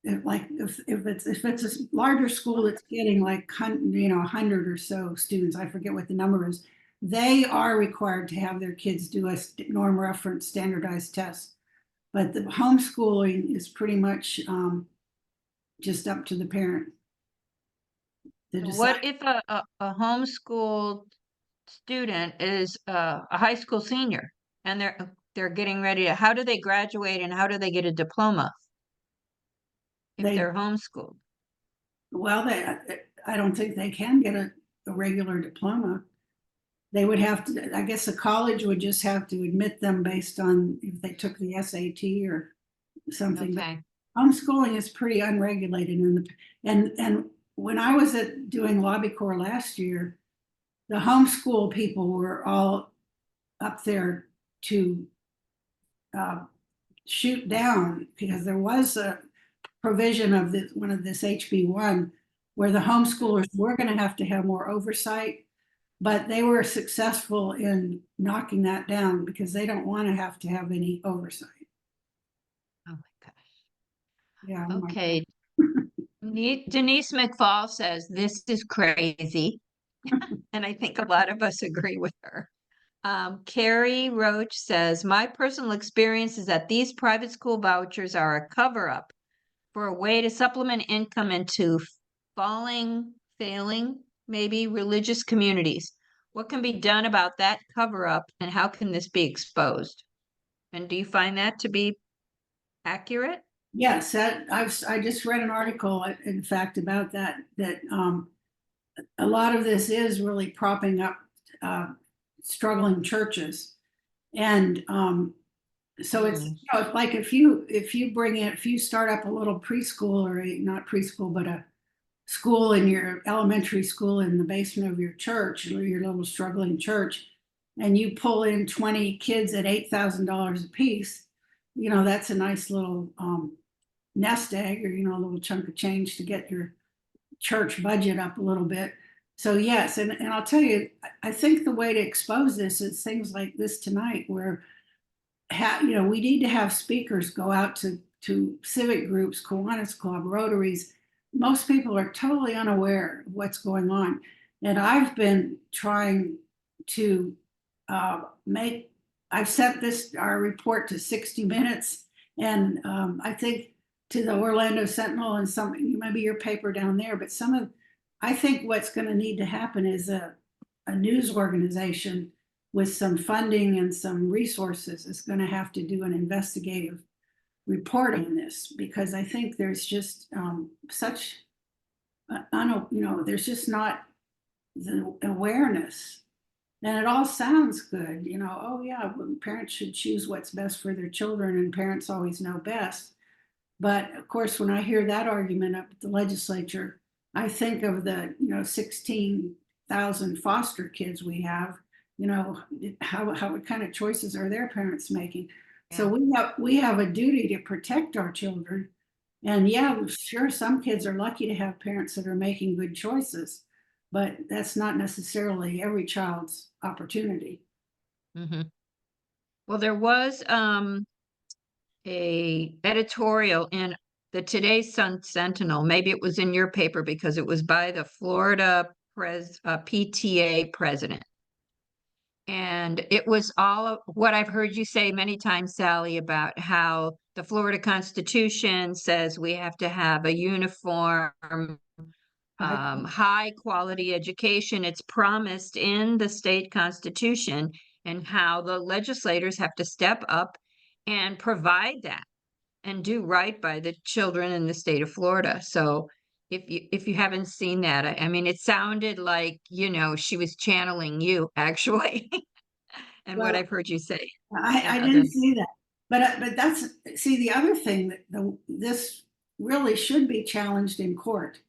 If it's a larger school that's getting like 100 or so students, I forget what the number is, they are required to have their kids do a norm reference standardized test. But the homeschooling is pretty much just up to the parent to decide. What if a homeschooled student is a high school senior and they're getting ready to, how do they graduate and how do they get a diploma if They they're homeschooled? Well, I don't think they can get a regular diploma. They would have to, I guess a college would just have to admit them based on if they took the SAT or something. But Okay. homeschooling is pretty unregulated and when I was doing Lobby Corps last year, the homeschool people were all up there to shoot down because there was a provision of one of this HB1 where the homeschoolers were going to have more oversight, but they were successful in knocking that down because they don't want to have any oversight. Oh my gosh. Yeah. Okay. Denise McFall says this is crazy. And I think a lot of us agree with her. Carrie Roach says, my personal experience is that these private school vouchers are a cover up for a way to supplement income into failing, maybe religious communities. What can be done about that cover up and how can this be exposed? And do you find that to be accurate? Yes, I just read an article, in fact, about that a lot of this is really propping up struggling churches, and so it's like if you start up a little preschool or not preschool but a school in your elementary school in the basement of your church or your little struggling church, and you pull in 20 kids at $8,000 a piece, that's a nice little nest egg or a little chunk of change to get your church budget up a little bit. So yes, and I'll tell you, I think the way to expose this is things like this tonight, where we need to have speakers go out to civic groups, Kiwanis Club, Rotaries. Most people are totally unaware of what's going on, and I've been trying to make. I've sent our report to 60 Minutes, and I think to the Orlando Sentinel and maybe your paper down there. But I think what's going to need to happen is a news organization with some funding and some resources is going to have to do an investigative report on this, because I think there's just such, there's just not the awareness. And it all sounds good, oh yeah, parents should choose what's best for their children and parents always know best. But of course, when I hear that argument up at the legislature, I think of the 16,000 foster kids we have. How what kind of choices are their parents making? Yeah. So we have a duty to protect our children. And yeah, sure, some kids are lucky to have parents that are making good choices, but that's not necessarily every child's opportunity. Mm-hmm. Well, there was a editorial in the Today's Sun Sentinel. Maybe it was in your paper because it was by the Florida PTA president. And it was all of what I've heard you say many times, Sally, about how the Florida Constitution says we have to have a uniform high quality education. It's promised in the state constitution, and how the legislators have to step up and provide that and do right by the children in the state of Florida. So if you haven't seen that, I mean, it sounded like, she was channeling you actually, and what Well, I've heard you say. I And other, didn't see that, but that's, see, the other thing that this really should be challenged in court,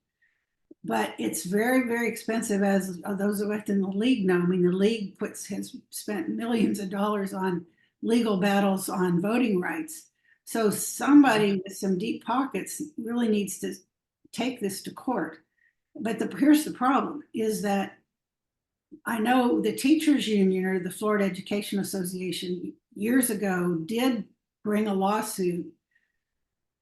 but it's very, very expensive, as those of us in the league know. I mean, the league has spent millions of dollars on legal battles on voting rights. So somebody with some deep pockets really needs to take this to court. But here's the problem, is that I know the teachers union, or the Florida Education Association, years ago did bring a lawsuit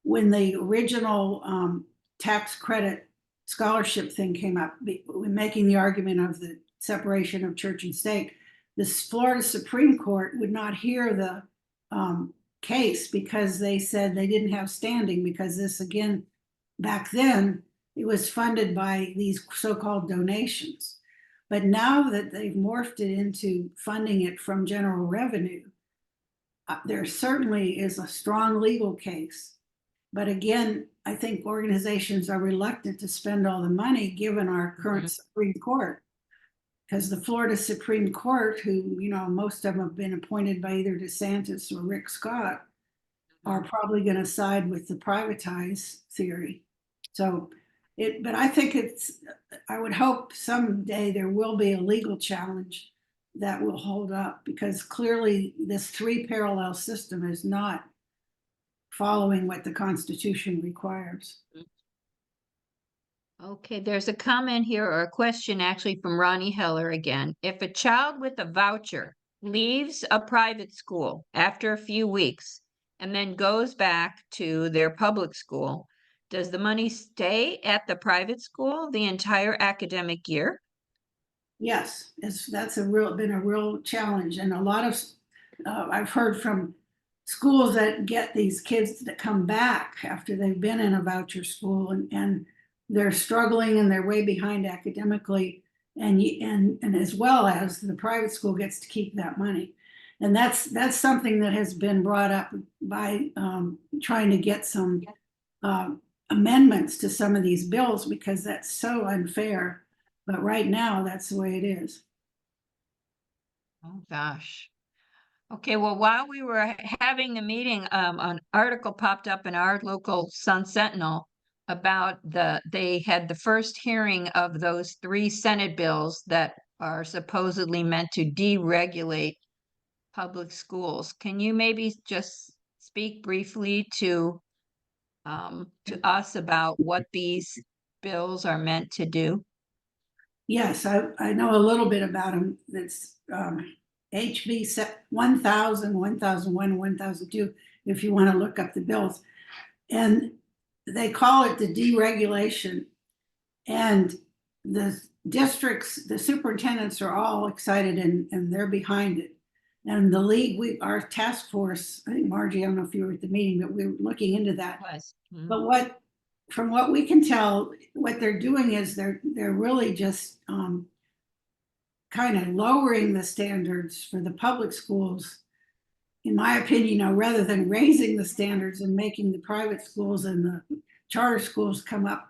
when the original tax credit scholarship thing came up, making the argument of the separation of church and state. The Florida Supreme Court would not hear the case because they said they didn't have standing, because this, again, back then, it was funded by these so-called donations. But now that they've morphed it into funding it from general revenue, there certainly is a strong legal case. But again, I think organizations are reluctant to spend all the money given our current Supreme Court, because the Florida Supreme Court, who, most of them have been appointed by either DeSantis or Rick Scott, are probably going to side with the privatized theory. So but I think I would hope someday there will be a legal challenge that will hold up, because clearly this three parallel system is not following what the Constitution requires. Okay, there's a comment here, or a question actually, from Ronnie Heller again. If a child with a voucher leaves a private school after a few weeks and then goes back to their public school, does the money stay at the private school the entire academic year? Yes, that's been a real challenge, and a lot of I've heard from schools that get these kids that come back after they've been in a voucher school, and they're struggling and they're way behind academically, and as well as the private school gets to keep that money. And that's something that has been brought up by trying to get some amendments to some of these bills, because that's so unfair. But right now, that's the way it is. Oh, gosh. Okay, well, while we were having the meeting, an article popped up in our local Sun Sentinel about they had the first hearing of those 3 Senate bills that are supposedly meant to deregulate public schools. Can you maybe just speak briefly to us about what these bills are meant to do? Yes, I know a little bit about them. It's HB 1000, 1001, and 1002, if you want to look up the bills. And they call it the deregulation. And the districts, the superintendents are all excited, and they're behind it. And the league, our task force, I think, Margie, I don't know if you were at the meeting, but we were looking into that. But from what we can tell, what they're doing is they're really just kind of lowering the standards for the public schools, in my opinion, rather than raising the standards and making the private schools and the charter schools come up,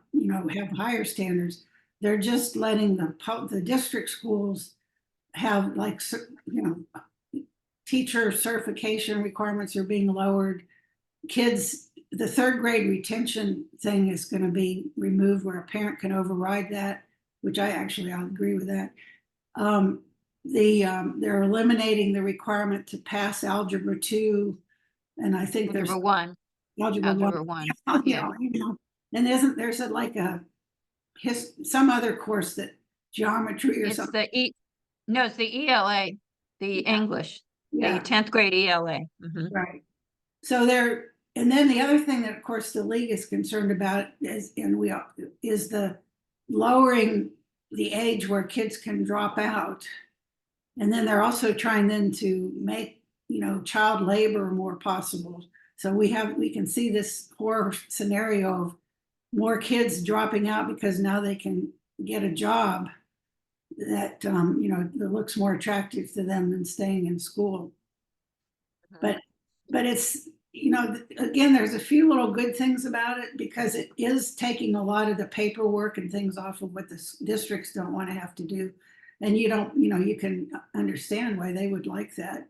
have higher standards. They're just letting the district schools have, like, teacher certification requirements are being lowered. Kids, the 3rd grade retention thing is going to be removed, where a parent can override that, which I'll agree with that. They're eliminating the requirement to pass Algebra 2, and I think there's Algebra 1. Yeah. And there's some other course, that geometry or something. It's the ELA, the English, the 10th grade ELA. Right. So and then the other thing that, of course, the league is concerned about is the lowering the age where kids can drop out. And then they're also trying then to make, child labor more possible. So we can see this horror scenario of, more kids dropping out because now they can get a job that, that looks more attractive to them than staying in school. But it's, again, there's a few little good things about it because it is taking a lot of the paperwork and things off of what the districts don't want to have to do. And you can understand why they would like that.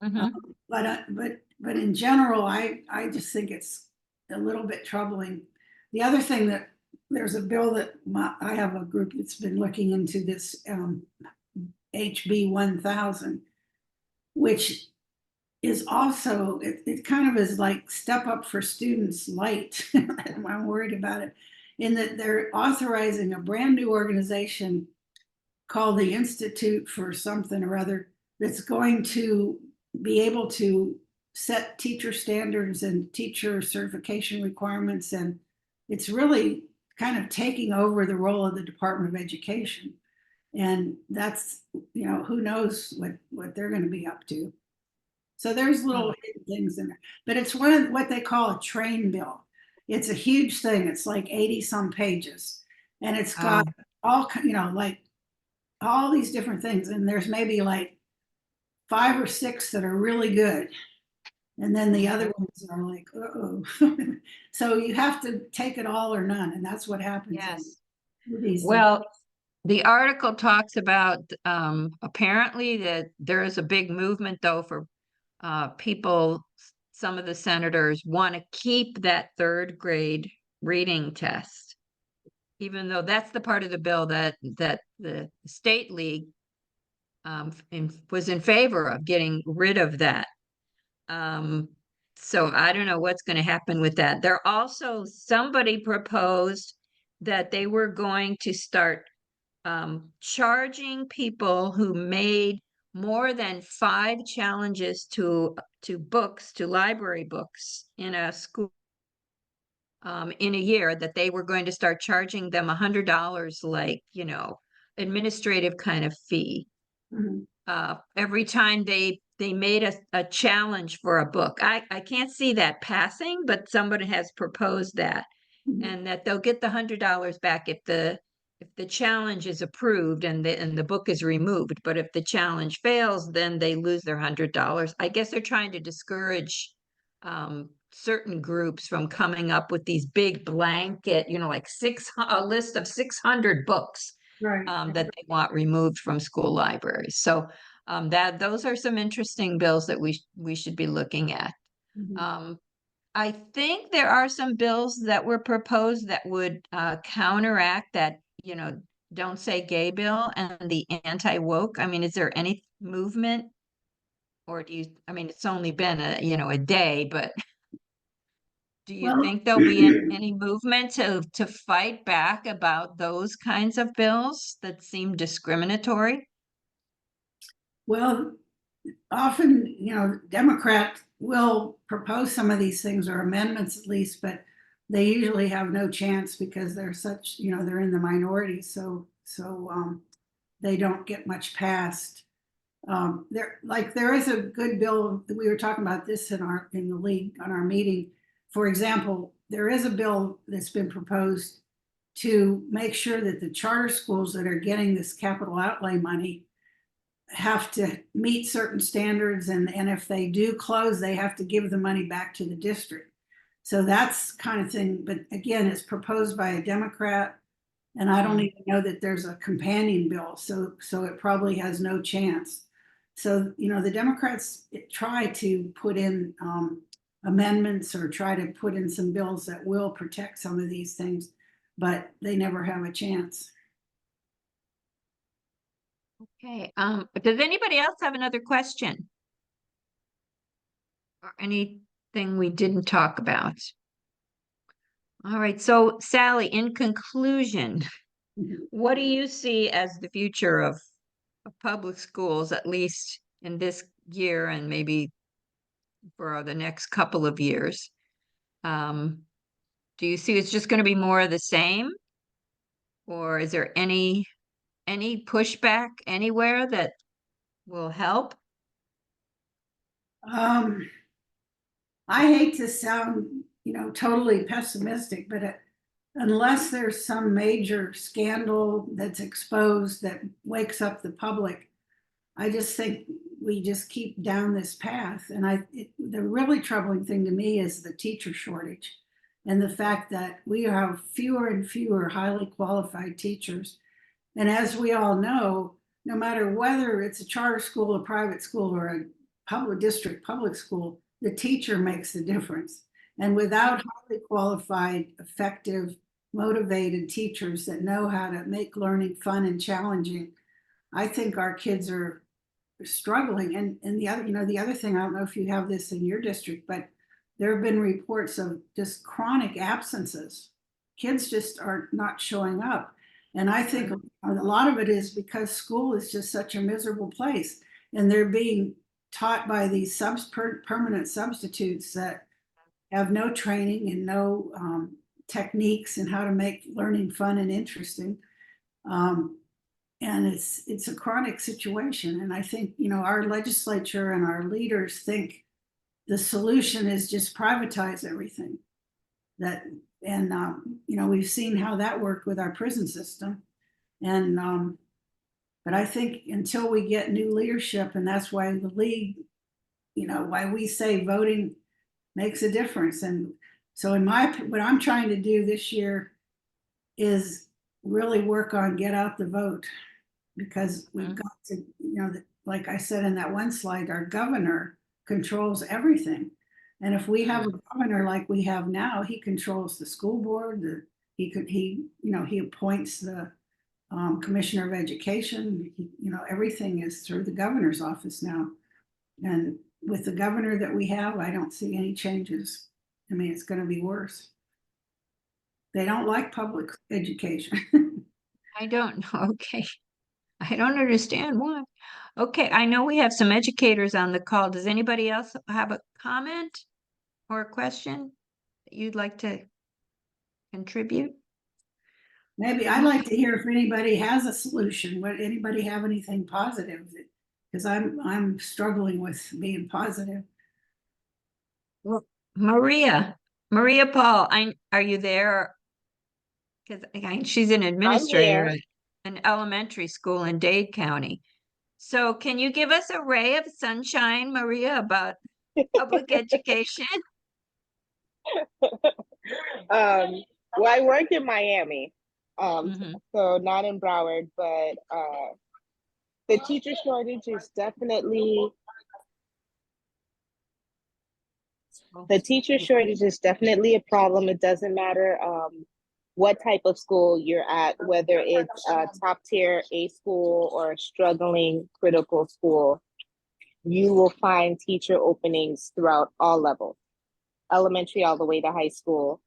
But in general, I just think it's a little bit troubling. The other thing that there's a bill that I have a group that's been looking into this HB 1000, which is also, it kind of is like Step Up for Students light. I'm worried about it, in that they're authorizing a brand new organization called the Institute for something or other that's going to be able to set teacher standards and teacher certification requirements. And it's really kind of taking over the role of the Department of Education. And that's, who knows what they're going to be up to. So there's little hidden things in there, but it's one of what they call a train bill. It's a huge thing. It's like 80 some pages, and it's got all, like all these different things. And there's maybe like 5 or 6 that are really good. And then the other ones are like, uh-oh. So you have to take it all or none. And that's what happens. Yes. Well, the article talks about apparently that there is a big movement though for people, some of the senators want to keep that 3rd grade reading test, even though that's the part of the bill that the state league was in favor of getting rid of that. So I don't know what's going to happen with that. There also, somebody proposed that they were going to start charging people who made more than 5 challenges to books, to library books in a school in a year, that they were going to start charging them $100, like, administrative kind of fee. Every time they made a challenge for a book. I can't see that passing, but somebody has proposed that, and that they'll get the $100 back if the challenge is approved and the book is removed. But if the challenge fails, then they lose their $100. I guess they're trying to discourage certain groups from coming up with these big blanket, like a list of 600 books right. that they want removed from school libraries. So those are some interesting bills that we should be looking at. I think there are some bills that were proposed that would counteract that, don't say gay bill and the anti-woke. I mean, is there any movement, or it's only been a day, but do you think there'll be any movement to fight back about those kinds of bills that seem discriminatory? Well, often, Democrats will propose some of these things or amendments at least, but they usually have no chance because they're such, they're in the minority. So they don't get much passed. There is a good bill that we were talking about this in the league on our meeting. For example, there is a bill that's been proposed to make sure that the charter schools that are getting this capital outlay money have to meet certain standards, and if they do close, they have to give the money back to the district. So that's kind of thing, but again, it's proposed by a Democrat, and I don't even know that there's a companion bill, so it probably has no chance. So the Democrats try to put in amendments or try to put in some bills that will protect some of these things, but they never have a chance. Okay. Does anybody else have another question? Or anything we didn't talk about? All right. So, Sally, in conclusion, what do you see as the future of public schools, at least in this year and maybe for the next couple of years? Do you see it's just going to be more of the same? Or is there any pushback anywhere that will help? I hate to sound, totally pessimistic, but unless there's some major scandal that's exposed that wakes up the public, I just think we just keep down this path. And the really troubling thing to me is the teacher shortage and the fact that we have fewer and fewer highly qualified teachers. And as we all know, no matter whether it's a charter school, a private school, or a public district public school, the teacher makes the difference. And without highly qualified, effective, motivated teachers that know how to make learning fun and challenging, I think our kids are struggling. And the other, the other thing, I don't know if you have this in your district, but there have been reports of just chronic absences. Kids just are not showing up. And I think a lot of it is because school is just such a miserable place, and they're being taught by these permanent substitutes that have no training and no techniques and how to make learning fun and interesting. And it's a chronic situation. And I think, our legislature and our leaders think the solution is just privatize everything. We've seen how that worked with our prison system. And but I think until we get new leadership, and that's why the league, why we say voting makes a difference. And so what I'm trying to do this year is really work on get out the vote, because we've got to, like I said in that one slide, our governor controls everything. And if we have a governor like we have now, he controls the school board. He appoints the commissioner of education. Everything is through the governor's office now. And with the governor that we have, I don't see any changes. I mean, it's going to be worse. They don't like public education. I don't know. Okay. I don't understand why. Okay, I know we have some educators on the call. Does anybody else have a comment or a question that you'd like to contribute? Maybe I'd like to hear if anybody has a solution. Would anybody have anything positive? Because I'm struggling with being positive. Well, Maria Paul, are you there? Because she's an administrator at an elementary school in Dade County. So can you give us a ray of sunshine, Maria, about public education? Well, I work in Miami, Mhm. so not in Broward, but the teacher shortage is definitely a problem. It doesn't matter what type of school you're at, whether it's a top tier A school or a struggling critical school. You will find teacher openings throughout all levels, elementary all the way to high school.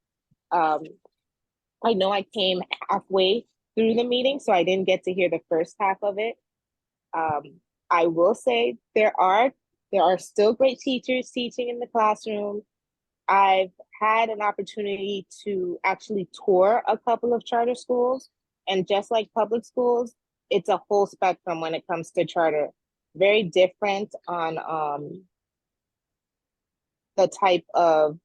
I know I came halfway through the meeting, so I didn't get to hear the first half of it. I will say there are still great teachers teaching in the classroom. I've had an opportunity to actually tour a couple of charter schools, and just like public schools, it's a whole spectrum when it comes to charter. Very different on the type of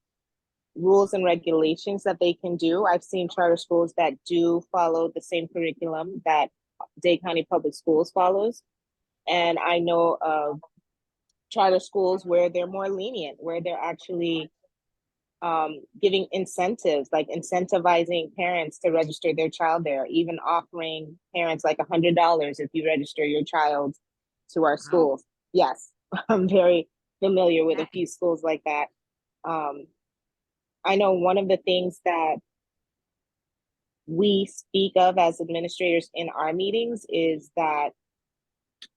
rules and regulations that they can do. I've seen charter schools that do follow the same curriculum that Dade County Public Schools follows. And I know of charter schools where they're more lenient, where they're actually giving incentives, like incentivizing parents to register their child there, even offering parents like $100 if you register your child to our schools. Yes, I'm very familiar with a few schools like that. I know one of the things that we speak of as administrators in our meetings is that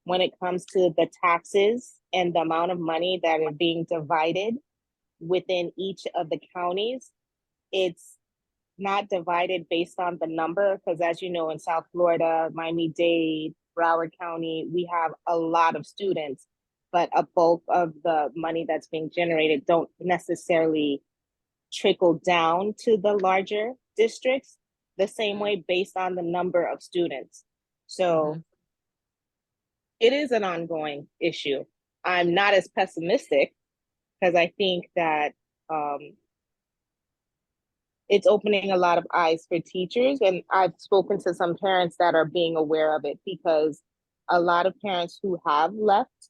when it comes to the taxes and the amount of money that are being divided within each of the counties, it's not divided based on the number, because as you know, in South Florida, Miami-Dade, Broward County, we have a lot of students, but a bulk of the money that's being generated don't necessarily trickle down to the larger districts the same way based on the number of students. So it is an ongoing issue. I'm not as pessimistic, because I think that it's opening a lot of eyes for teachers. And I've spoken to some parents that are being aware of it, because a lot of parents who have left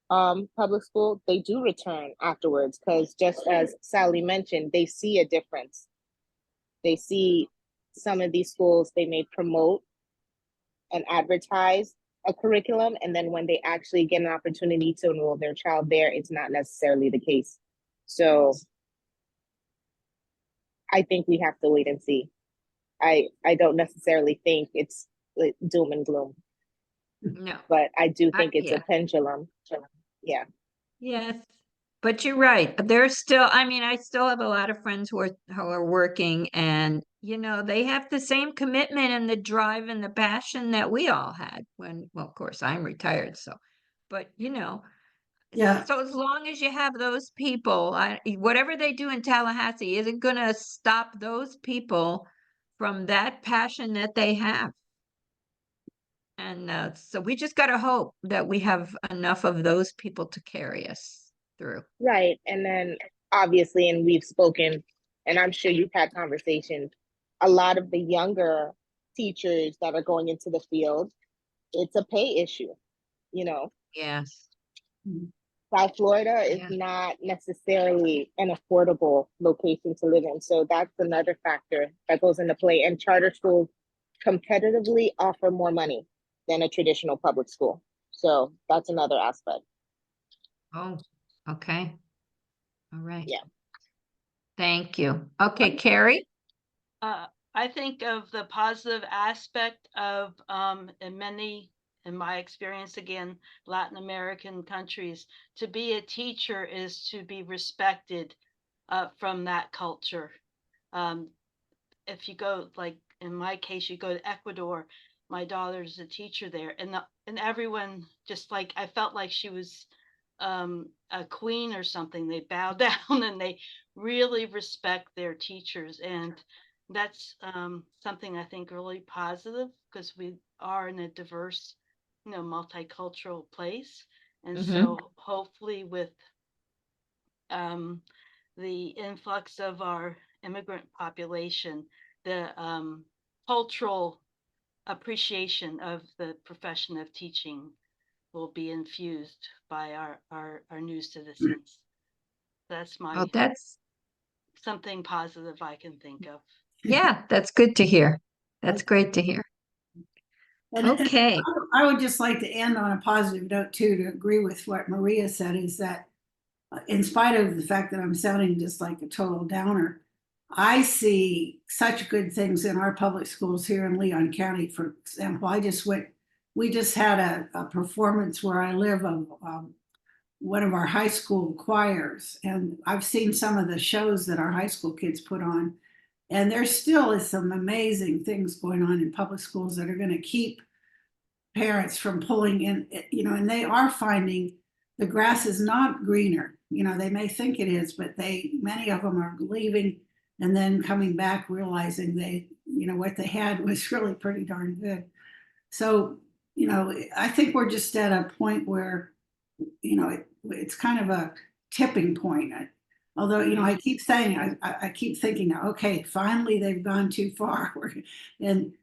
public school, they do return afterwards, because just as Sally mentioned, they see a difference. They see some of these schools, they may promote and advertise a curriculum, and then when they actually get an opportunity to enroll their child there, it's not necessarily the case. So I think we have to wait and see. I don't necessarily think it's like doom and gloom, No, but I do think it's a yeah. pendulum. Yeah. Yes, but you're right. There's still, I mean, I still have a lot of friends who are working, and they have the same commitment and the drive and the passion that we all had when, well, of course, I'm retired, so, but Yeah. so as long as you have those people, whatever they do in Tallahassee isn't gonna stop those people from that passion that they have. And so we just gotta hope that we have enough of those people to carry us through. Right. And then obviously, and we've spoken, and I'm sure you've had conversations, a lot of the younger teachers that are going into the field, it's a pay issue. You know, Yes. South Florida is Yeah. not necessarily an affordable location to live in. So that's another factor that goes into play. And charter schools competitively offer more money than a traditional public school. So that's another aspect. Oh, okay. All right. Yeah. Thank you. Okay, Carrie? I think of the positive aspect of in my experience again, Latin American countries, to be a teacher is to be respected from that culture. If you go, like in my case, you go to Ecuador, my daughter's a teacher there, and everyone just like, I felt like she was a queen or something. They bow down and they really respect their teachers, and that's something I think really positive, because we are in a diverse, multicultural place. And so hopefully with the influx of our immigrant population, the cultural appreciation of the profession of teaching will be infused by our new citizens. That's Oh, my that's, something positive I can think of. yeah, that's good to hear. That's great to hear. And Okay. I would just like to end on a positive note too, to agree with what Maria said, is that in spite of the fact that I'm sounding just like a total downer, I see such good things in our public schools here in Leon County. For example, we just had a performance where I live of one of our high school choirs. And I've seen some of the shows that our high school kids put on. And there still is some amazing things going on in public schools that are going to keep parents from pulling in, and they are finding the grass is not greener. They may think it is, but many of them are leaving and then coming back realizing what they had was really pretty darn good. So, I think we're just at a point where, it's kind of a tipping point. Although, I keep saying, I keep thinking, okay, finally they've gone too far. and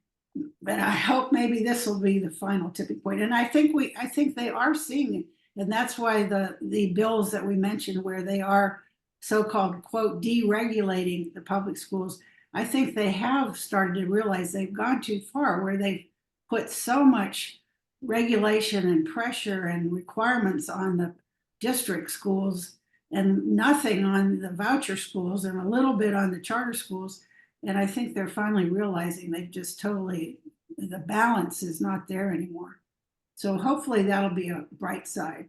but I hope maybe this will be the final tipping point. And I think they are seeing it. And that's why the bills that we mentioned, where they are so-called quote deregulating the public schools, I think they have started to realize they've gone too far, where they've put so much regulation and pressure and requirements on the district schools and nothing on the voucher schools and a little bit on the charter schools. And I think they're finally realizing they've just totally, the balance is not there anymore. So hopefully that'll be a bright side.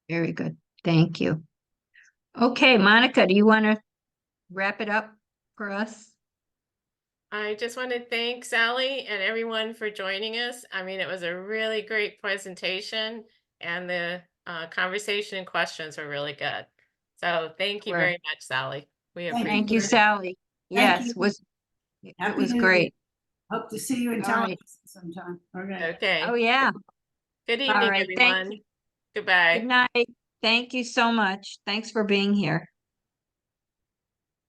Very good. Thank you. Okay, Monica, do you want to wrap it up for us? I just want to thank Sally and everyone for joining us. I mean, it was a really great presentation, and the conversation and questions were really good. So thank you very much, Sally. We Thank you. appreciate Thank you, it. Sally. Thank Yes, you. it Happy was New great. Year. Hope to see you in All right. Tallahassee sometime. Okay. Okay. Oh, yeah. Good All evening, right. Thank everyone. you. Goodbye. Good night. Thank you so much. Thanks for being here.